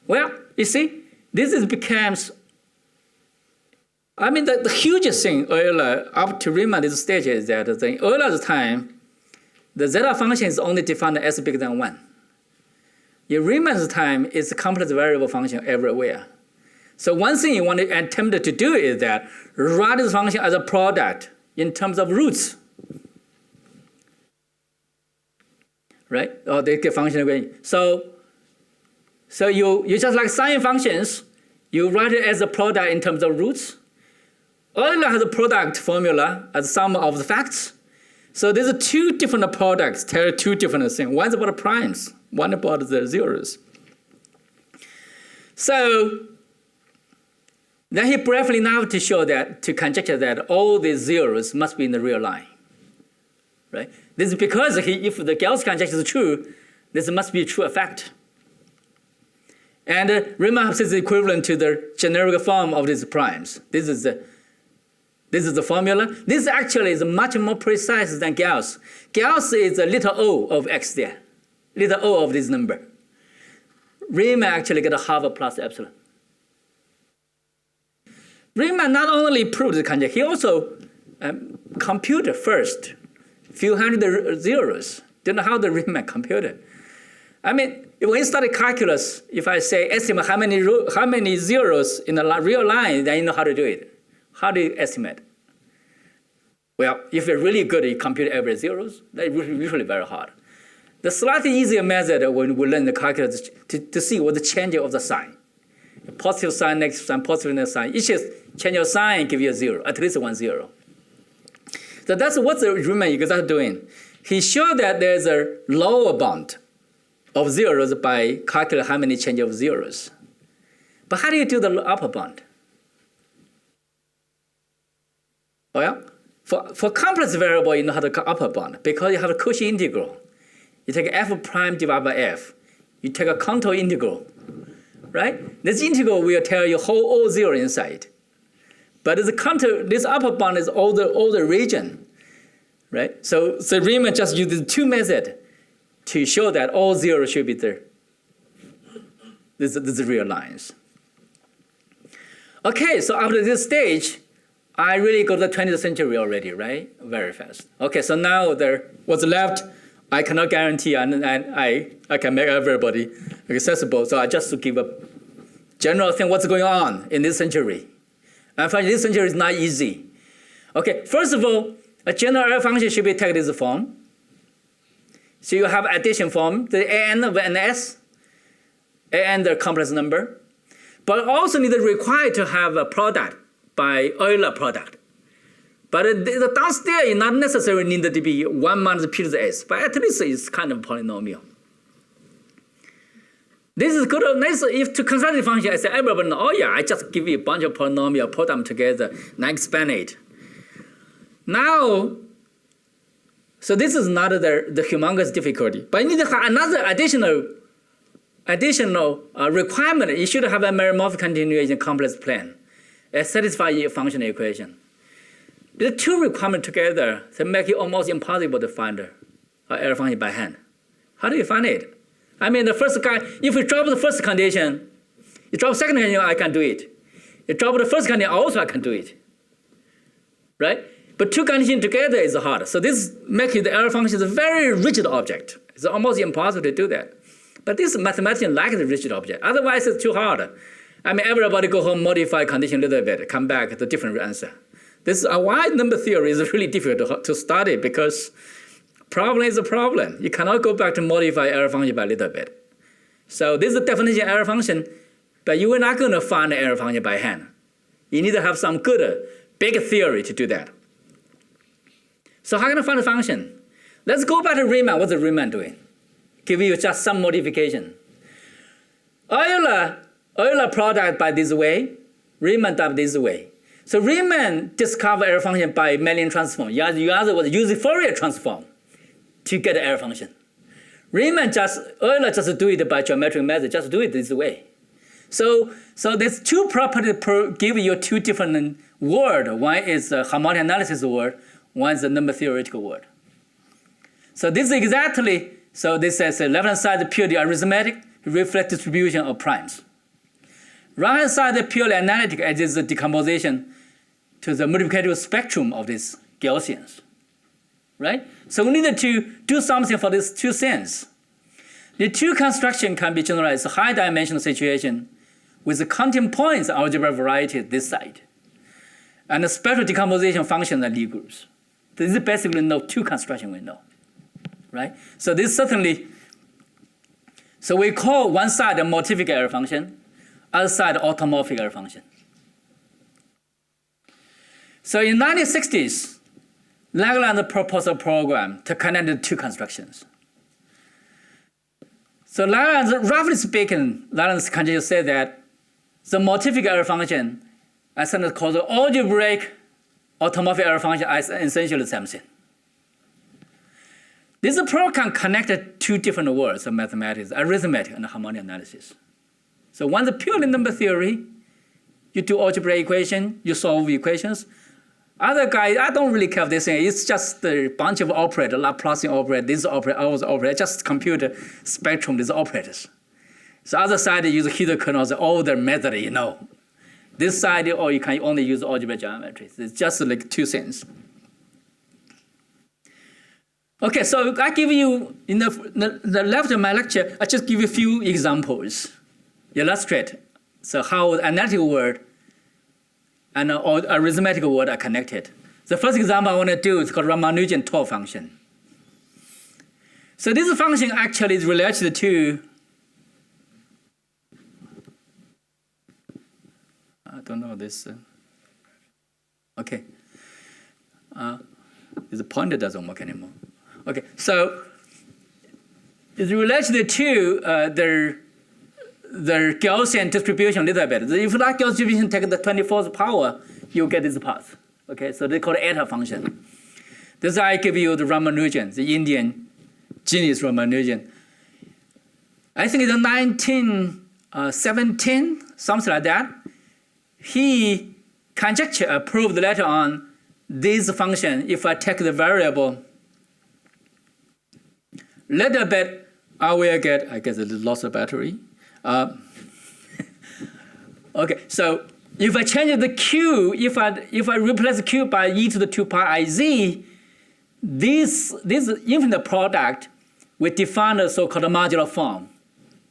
Well, you see, this becomes, I mean, the hugest thing Euler up to Riemann this stage is that in Euler's time, the zeta function is only defined as bigger than 1. In Riemann's time, it's a complex variable function everywhere. So one thing you want to attempt to do is that write this function as a product in terms of roots. Right? Or they get function away. So you just like sine functions, you write it as a product in terms of roots. Euler has a product formula as sum of the facts. So there's two different products tell two different things. One's about primes, one about the zeros. So then he briefly now to show that, to conjecture that all these zeros must be in the real line. Right? This is because if the Gauss conjecture is true, this must be a true effect. And Riemann is equivalent to the generic form of these primes. This is the formula. This actually is much more precise than Gauss. Gauss is a little o of x there, little o of this number. Riemann actually get a half plus epsilon. Riemann not only proved the conjecture, he also computed first a few hundred zeros. Don't know how the Riemann computed. I mean, when you study calculus, if I say estimate how many zeros in a real line, then you know how to do it. How do you estimate? Well, if you're really good, you compute every zeros. That's usually very hard. The slightly easier method when we learn the calculus to see what the change of the sign. Positive sign, negative sign, positive negative sign. Each change of sign give you a zero, at least 1 0. So that's what the Riemann is doing. He showed that there's a lower bound of zeros by calculating how many change of zeros. But how do you do the upper bound? Well, for complex variable, you know how to upper bound because you have a Cauchy integral. You take f prime divided by f. You take a contour integral, right? This integral will tell you all zero inside. But this upper bound is all the region, right? So Riemann just uses two methods to show that all zero should be there. This is real lines. Okay, so after this stage, I really go to the 20th century already, right? Very fast. Okay, so now what's left, I cannot guarantee, and I can make everybody accessible. So I just to give a general thing what's going on in this century. And finally, this century is not easy. Okay, first of all, a general error function should be take this form. So you have addition form, the an of an s, and the complex number. But also need to require to have a product by Euler product. But the downstairs is not necessarily needed to be 1 minus p to the s, but at least it's kind of polynomial. This is good. Nice. If to construct the function, I say everybody know, oh yeah, I just give you a bunch of polynomial, put them together, and expand it. Now, so this is not the humongous difficulty, but you need to have another additional requirement. You should have a meromorphic continuation complex plane. Satisfy your functional equation. The two requirements together to make it almost impossible to find an error function by hand. How do you find it? I mean, the first guy, if you drop the first condition, you drop the second condition, I can do it. You drop the first condition, also I can do it. Right? But two conditions together is hard. So this makes the error function a very rigid object. It's almost impossible to do that. But this mathematician likes the rigid object. Otherwise, it's too hard. I mean, everybody go home, modify condition a little bit, come back to a different answer. This is why number theory is really difficult to study because problem is a problem. You cannot go back to modify error function by a little bit. So this is the definition of error function, but you are not going to find the error function by hand. You need to have some good, big theory to do that. So how can I find the function? Let's go back to Riemann. What's the Riemann doing? Give you just some modification. Euler product by this way, Riemann done this way. So Riemann discovered error function by Mellin transform. You other was using Fourier transform to get the error function. Euler just do it by geometric method, just do it this way. So there's two properties give you two different words. One is the harmonic analysis word, one is the number theoretical word. So this is exactly, so this says the left-hand side purely arithmetic, reflect distribution of primes. Right-hand side purely analytic, as is the decomposition to the multiplicative spectrum of these Gaussians. Right? So we need to do something for these two things. The two construction can be generalized high dimensional situation with the counting points algebra variety this side. And the spectral decomposition function are Lie groups. This is basically two construction we know. Right? So this certainly, so we call one side a morphic error function, other side automorphic error function. So in 1960s, Langlands proposed a program to connect the two constructions. So Langlands, roughly speaking, Langlands continues to say that the morphic error function, as sometimes called the algebraic automorphic error function, is essentially the same thing. This program can connect two different worlds of mathematics, arithmetic and harmonic analysis. So one's purely number theory, you do algebraic equation, you solve equations. Other guy, I don't really care what they say. It's just a bunch of operators, Laplacian operator, this operator, always operator, just compute spectrum, these operators. So other side, you use Hilbert kernels, all the method, you know. This side, or you can only use algebraic geometry. It's just like two things. Okay, so I give you, in the left of my lecture, I just give you a few examples, illustrate so how the analytical word and arithmetic word are connected. The first example I want to do is called Ramanujan 12 function. So this function actually is related to, I don't know this, okay. The pointer doesn't work anymore. Okay, so it's related to the Gaussian distribution a little bit. If that Gaussian distribution take the 24th power, you get this path. Okay, so they call it eta function. This I give you the Ramanujan, the Indian genius Ramanujan. I think in 1917, something like that, he proved later on this function, if I take the variable little bit, I will get, I guess, a loss of battery. Okay, so if I change the q, if I replace the q by e to the 2 pi I z, this infinite product will define a so-called modular form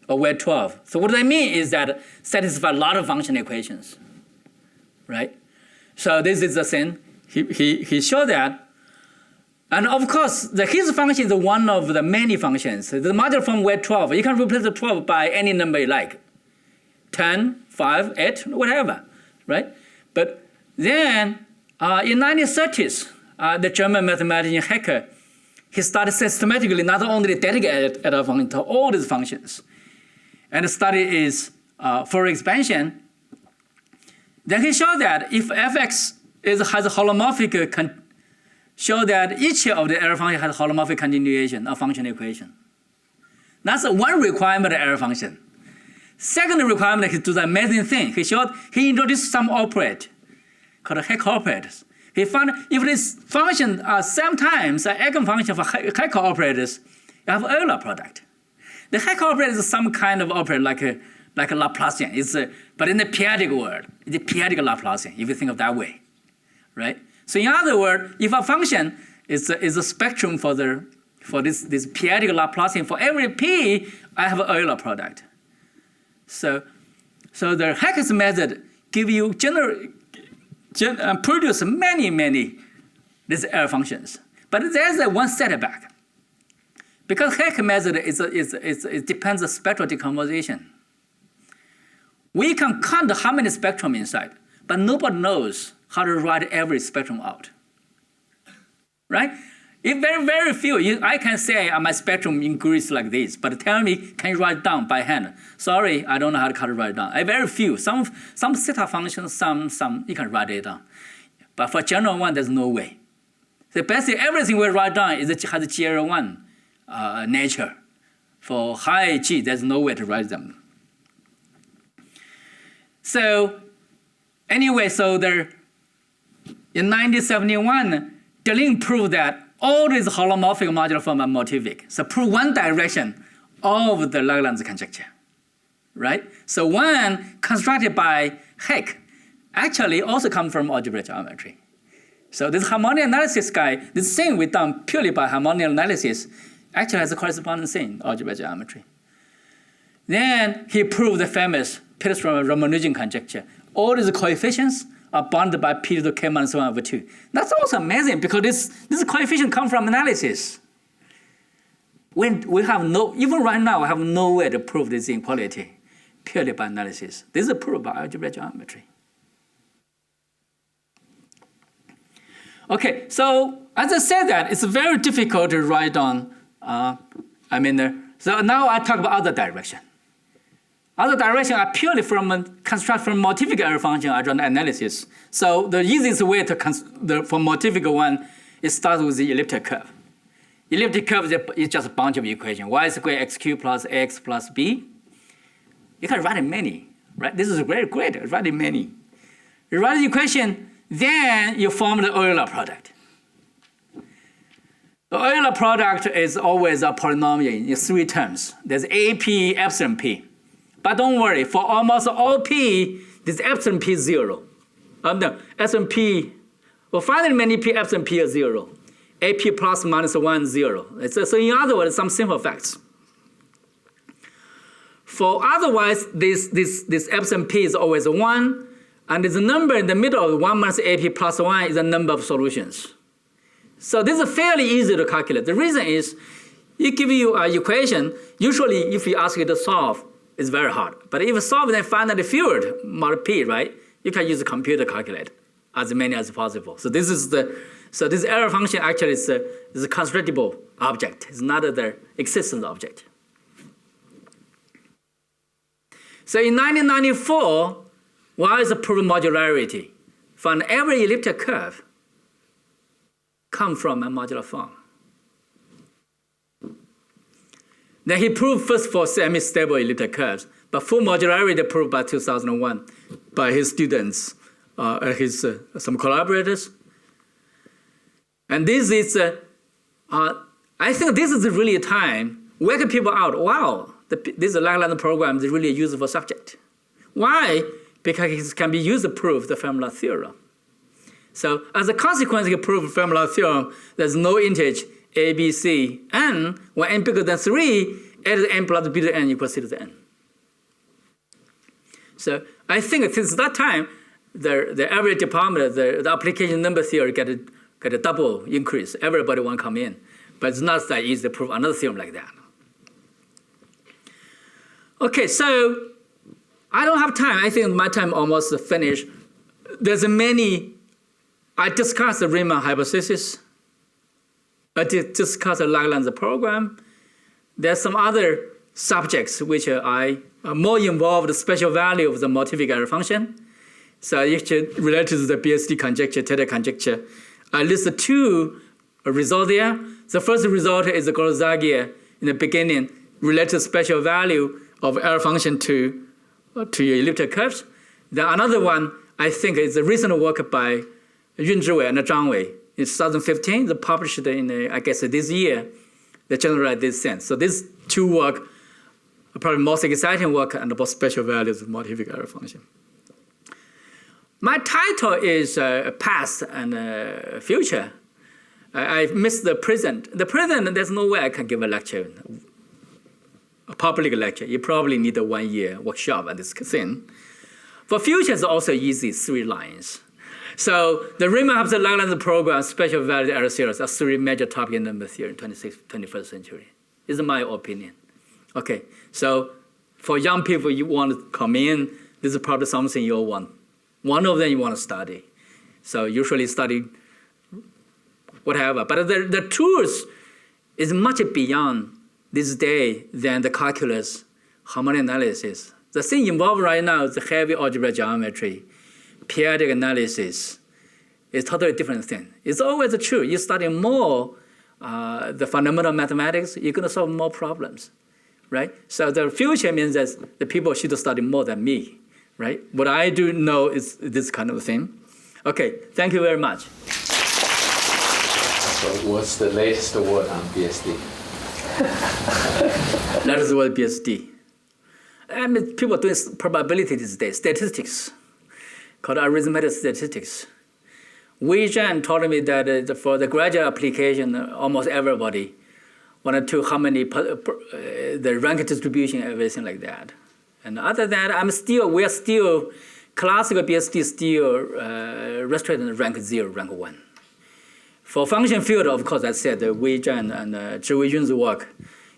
of word 12. So what I mean is that satisfy a lot of function equations, right? So this is the thing. He showed that. And of course, his function is one of the many functions. The modular form word 12, you can replace the 12 by any number you like. 10, 5, 8, whatever, right? But then in 1930s, the German mathematician Haeckel, he started systematically not only dedicated eta function to all these functions. And the study is Fourier expansion. Then he showed that if fx has a holomorphic, show that each of the error function has a holomorphic continuation of function equation. That's one requirement of error function. Second requirement is to do the amazing thing. He introduced some operator called Haeckel operators. He found if this function are sometimes an eigenfunction for Haeckel operators, you have Euler product. The Haeckel operator is some kind of operator like a Laplacian. But in the periodic world, it's a periodic Laplacian, if you think of that way, right? So in other words, if a function is a spectrum for this periodic Laplacian, for every p, I have an Euler product. So the Haeckel's method give you produce many these error functions. But there's one setback. Because Haeckel method it depends on spectral decomposition. We can count how many spectrum inside, but nobody knows how to write every spectrum out, right? If very few, I can say my spectrum increased like this, but tell me, can you write down by hand? Sorry, I don't know how to write down. Very few. Some Zeta functions, some you can write it down. But for general one, there's no way. So basically everything we write down has a GR1 nature. For high G, there's no way to write them. So anyway, in 1971, Dirichlet proved that all these holomorphic modular forms are motivic. So prove one direction of the Langlands conjecture, right? So one constructed by Haeckel actually also comes from algebraic geometry. So this harmonic analysis guy, this thing we done purely by harmonic analysis, actually has a corresponding thing in algebraic geometry. Then he proved the famous Ramanujan conjecture. All these coefficients are bounded by p to the k minus 1 over 2. That's also amazing because this coefficient comes from analysis. When we have even right now, we have no way to prove this inequality purely by analysis. This is proved by algebraic geometry. Okay, so as I said that, it's very difficult to write down, so now I talk about other direction. Other direction are purely construct from motivic error function I run analysis. So the easiest way to for motivic one is start with the elliptic curve. Elliptic curve is just a bunch of equations. Y squared x cubed plus x plus b. You can write it many, right? This is very great, write it many. You write the equation, then you form the Euler product. The Euler product is always a polynomial in 3 terms. There's AP, epsilon p. But don't worry, for almost all p, this epsilon p is 0. No, epsilon p, for finally many p, epsilon p is 0. AP plus minus 1, 0. So in other words, some simple facts. For otherwise, this epsilon p is always 1, and the number in the middle of 1 minus AP plus 1 is the number of solutions. So this is fairly easy to calculate. The reason is, it gives you an equation. Usually, if you ask you to solve, it's very hard. But if you solve, then find the field mod p, right? You can use a computer to calculate as many as possible. So this is this error function actually is a constructible object. It's not the existence object. So in 1994, what is the proof modularity? Find every elliptic curve come from a modular form. Then he proved first for semi-stable elliptic curves, but full modularity proved by 2001 by his students, some collaborators. And this is, I think this is really a time working people out. Wow, this Langlands program is really a useful subject. Why? Because it can be used to prove the Fermat theorem. So as a consequence, you can prove the Fermat theorem, there's no integer a, b, c, n. When n bigger than 3, add n plus b to n equals c to the n. So I think since that time, the average parameter, the application number theory get a double increase. Everybody want to come in. But it's not that easy to prove another theorem like that. Okay, so I don't have time. I think my time almost finished. There's many. I discussed the Riemann hypothesis. I did discuss the Langlands program. There's some other subjects which I are more involved, the special value of the motivic error function. So actually related to the BSD conjecture, theta conjecture. I listed 2 results there. The first result is the Gorzagia in the beginning related to special value of error function to your elliptic curves. The another one, I think, is a recent work by Yunzhiwei and Zhang Wei. In 2015, they published in, I guess, this year, they generate this sense. So these 2 work are probably most exciting work and about special values of motivic error function. My title is Past and Future. I missed the present. The present, there's no way I can give a lecture, a public lecture. You probably need a 1-year workshop on this thing. For future, it's also easy, 3 lines. So the Riemann Langlands program, special value error series are 3 major topics in number theory in 21st century. This is my opinion. Okay, so for young people, you want to come in, this is probably something you want. One of them you want to study. So usually study whatever. But the tools is much beyond this day than the calculus, harmonic analysis. The thing involved right now is the heavy algebra geometry, periodic analysis. It's totally different thing. It's always true. You study more the fundamental mathematics, you're going to solve more problems, right? So the future means that the people should study more than me, right? What I do know is this kind of thing. Okay, thank you very much. So what's the latest word on BSD? Latest word BSD. I mean, people doing probability these days, statistics, called arithmetic statistics. Wei Zhang told me that for the graduate application, almost everybody wanted to how many the rank distribution, everything like that. And other than that, we are still classical BSD still restricted in rank 0, rank 1. For function field, of course, I said Wei Zhang and Zhi Yun's work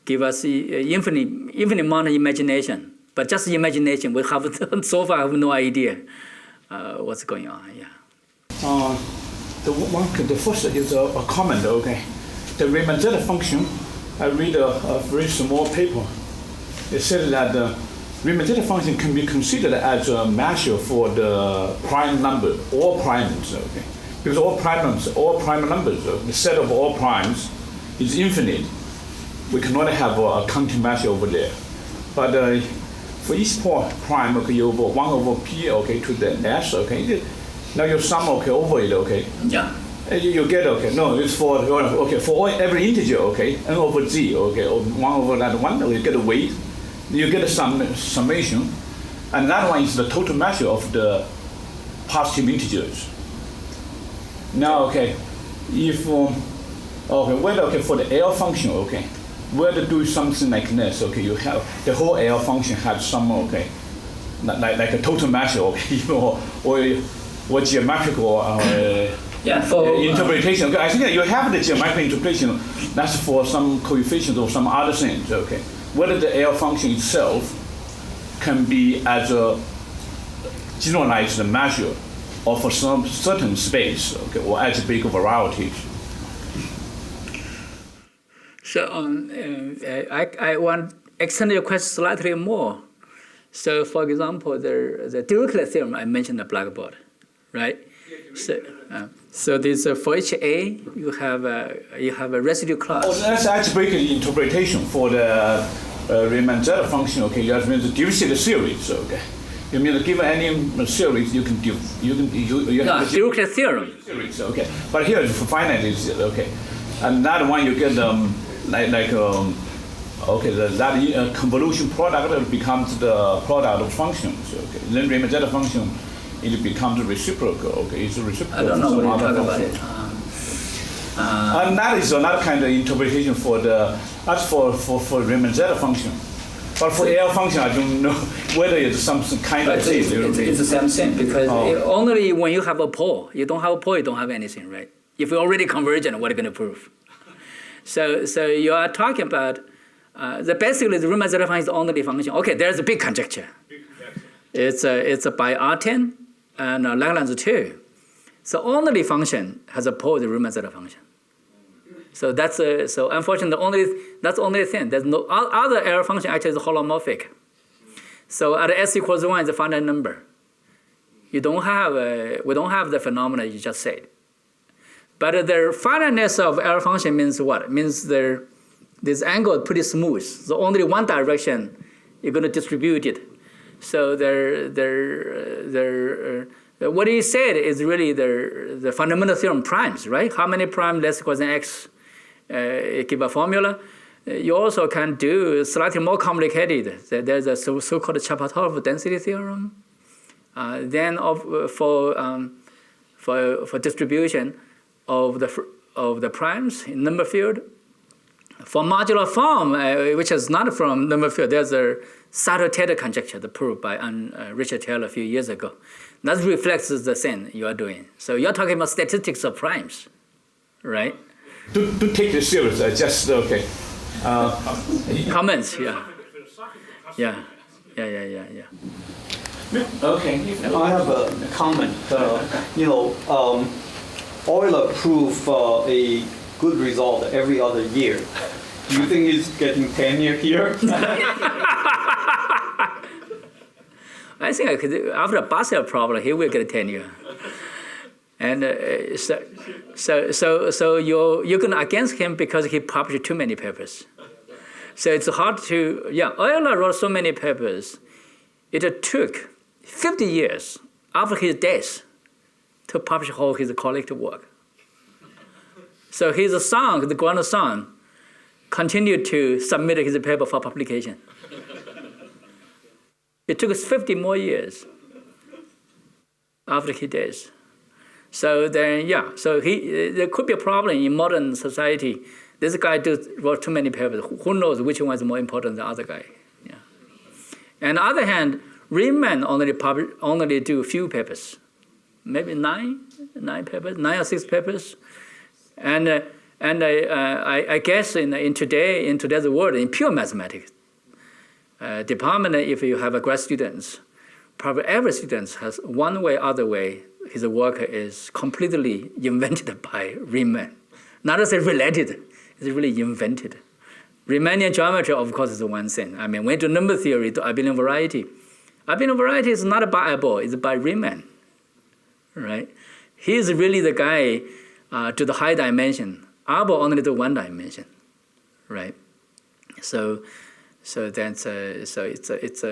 give us infinite amount of imagination. But just imagination, we have so far have no idea what's going on. Yeah. The first is a comment. Okay, the Riemann Zeta function. I read a very small paper. It said that the Riemann Zeta function can be considered as a measure for the prime number, all primes. Okay, because all prime numbers, the set of all primes is infinite. We cannot have a counting measure over there. But for each prime, okay, you over 1 over p, okay, to the s, okay. Now you sum, okay, over it, okay. Yeah. You get, okay. No, it's for okay for every integer, okay, n over z, okay, or 1 over that one, you get a weight, you get a summation, and that one is the total measure of the positive integers. Now, okay, if Okay, for the L function, okay, whether do something like this, okay, you have the whole L function has some, okay, like a total measure, okay, or geometrical interpretation. Okay, I think that you have the geometrical interpretation. That's for some coefficients or some other things. Okay, whether the L function itself can be as a generalized measure of a some certain space, okay, or algebraic varieties. So I want to extend your question slightly more. So, for example, the Dirichlet theorem I mentioned on the blackboard, right? So this for each A, you have a residue class. Oh, that's algebraic interpretation for the Riemann Zeta function. Okay, that means the Dirichlet series. Okay, you mean given any series, you can have Dirichlet theorem. Series. Okay, but here for finite is okay, and that one you get okay, that convolution product becomes the product of functions. Okay, then Riemann Zeta function, it becomes reciprocal. Okay, it's reciprocal. I don't know what you talk about it. And that is another kind of interpretation for that's for Riemann Zeta function. But for L function, I don't know whether it's some kind of thing. It's the same thing because only when you have a pole, you don't have a pole, you don't have anything, right? If you're already convergent, what are you going to prove? So you are talking about basically the Riemann Zeta function is the only function. Okay, there's a big conjecture. It's by R10 and Langlands 2. So only function has a pole the Riemann Zeta function. So that's so unfortunately that's the only thing. There's no other error function actually is holomorphic. So at s equals 1 is a finite number. We don't have the phenomena you just said. But the finiteness of error function means what? It means this angle is pretty smooth. So only one direction you're going to distribute it. So what he said is really the fundamental theorem primes, right? How many prime less equals than x? Give a formula. You also can do slightly more complicated. There's a so-called Chapatov density theorem. Then for distribution of the primes in number field. For modular form, which is not from number field, there's a Sato-Taylor conjecture proved by Richard Taylor a few years ago. That reflects the thing you are doing. So you're talking about statistics of primes, right? Do take this serious. Just okay. Comments, yeah. Okay, I have a comment. Euler proved a good result every other year. Do you think he's getting tenure here? I think after the Basel problem, he will get tenure. And so you're going against him because he published too many papers. So it's hard to, Euler wrote so many papers. It took 50 years after his death to publish all his collected work. So his son, the grandson, continued to submit his paper for publication. It took us 50 more years after he died. So then, so there could be a problem in modern society. This guy wrote too many papers. Who knows which one is more important than the other guy? Yeah. And on the other hand, Riemann only do a few papers, maybe nine papers, 9 or 6 papers. And I guess in today's world, in pure mathematics department, if you have a grad students, probably every student has one way or other way, his work is completely invented by Riemann. Not as related, it's really invented. Riemannian geometry, of course, is one thing. I mean, when you do number theory, to abelian variety. Abelian variety is not by Abel, it's by Riemann, right? He is really the guy to the high dimension. Abel only to one dimension, right? So that's it's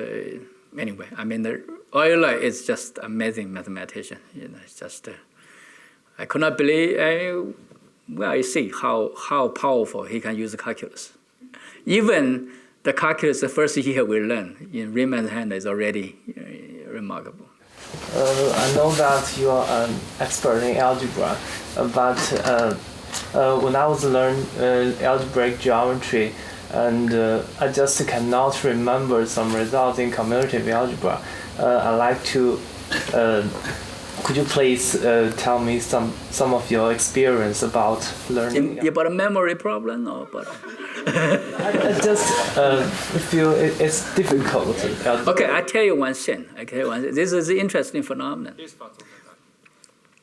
anyway. I mean, Euler is just amazing mathematician. It's just I could not believe. You see how powerful he can use the calculus. Even the calculus, the first year we learn in Riemann's hand is already remarkable. I know that you are an expert in algebra, but when I was learning algebraic geometry, and I just cannot remember some results in commutative algebra. I'd like to. Could you please tell me some of your experience about learning? About a memory problem, or about? I just feel it's difficult. Okay, I tell you one thing. This is an interesting phenomenon.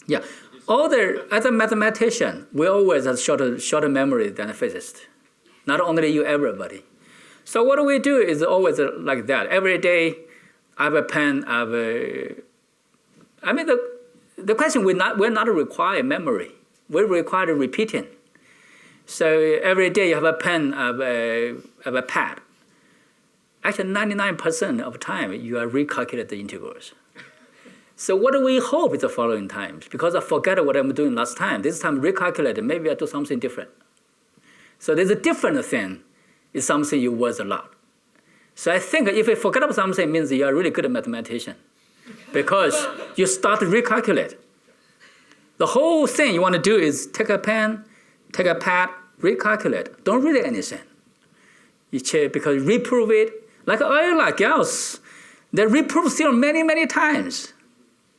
Yeah, all the other mathematicians, we always have shorter memory than a physicist. Not only you, everybody. So what we do is always like that. Every day, I have a pen. The question we're not require memory. We require repeating. So every day you have a pen, have a pad. Actually, 99% of the time you are recalculate the integrals. So what do we hope is the following times? Because I forget what I'm doing last time. This time recalculate, maybe I do something different. So there's a different thing. It's something you worth a lot. So I think if you forget about something, it means you are really good at mathematician. Because you start to recalculate. The whole thing you want to do is take a pen, take a pad, recalculate. Don't read anything. Because reprove it. Like Euler, Gauss, they reprove still many, many times.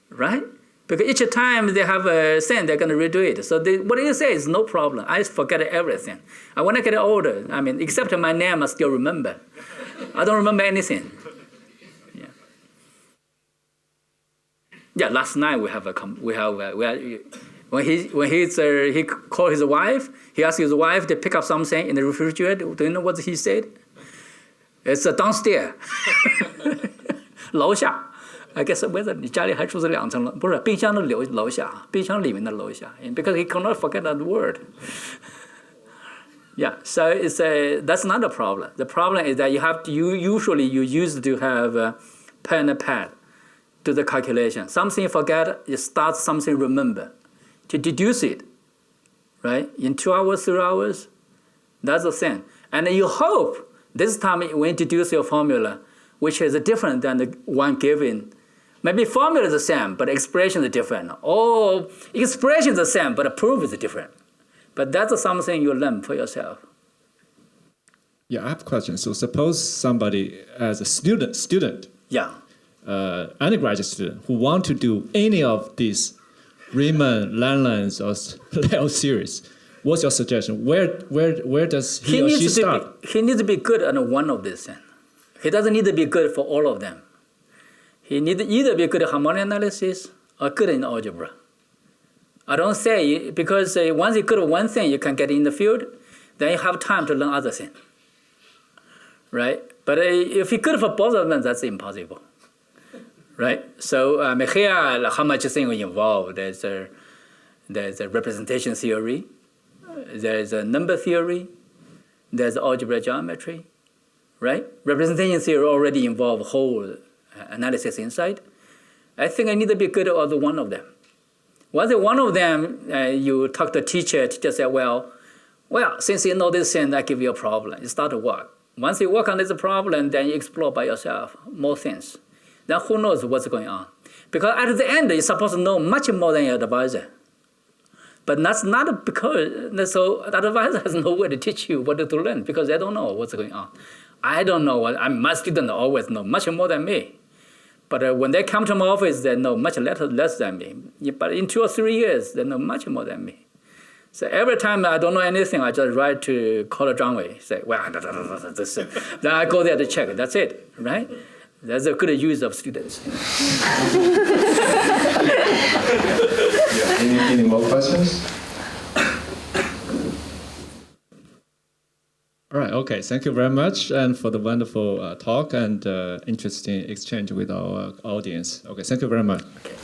Right? Because each time they have a thing, they're going to redo it. So what you say is no problem. I forget everything. And when I get older, except my name, I still remember. I don't remember anything. Yeah, last night when he called his wife, he asked his wife to pick up something in the refrigerator. Do you know what he said? It's downstairs. 楼下 I guess whether 你家里还住着2层楼，不是冰箱的楼下，冰箱里面的楼下 because he cannot forget that word. Yeah, so that's not a problem. The problem is that you usually used to have a pen and pad. To the calculation. Something you forget, you start something remember. To deduce it, right? In 2 hours, 3 hours, that's the thing. And you hope this time when you introduce your formula, which is different than the one given. Maybe formula is the same, but expression is different. Or expression is the same, but the proof is different. But that's something you learn for yourself. Yeah, I have a question. So suppose somebody as a student. Yeah. Undergraduate student who want to do any of these Riemann, Langlands, or Leo series, what's your suggestion? Where does he or she start? He needs to be good at one of these things. He doesn't need to be good for all of them. He needs to either be good at harmonic analysis or good in algebra. I don't say, because once you're good at one thing, you can get in the field, then you have time to learn other things. Right? But if you're good for both of them, that's impossible. Right? So here, how much thing we involve? There's a representation theory, there's a number theory, there's algebra geometry, right? Representation theory already involves whole analysis inside. I think I need to be good at one of them. Once one of them, you talk to the teacher said, well, since you know this thing, I give you a problem. You start to work. Once you work on this problem, then you explore by yourself more things. Then who knows what's going on? Because at the end, you're supposed to know much more than your advisor. But that's not because, so the advisor has no way to teach you what to learn because they don't know what's going on. I don't know my students always know much more than me. But when they come to my office, they know much less than me. But in 2 or 3 years, they know much more than me. So every time I don't know anything, I just write to Colonel Zhang, say, this. Then I go there to check. That's it, right? That's a good use of students. Any more questions? All right, okay. Thank you very much and for the wonderful talk and interesting exchange with our audience. Okay, thank you very much. Okay.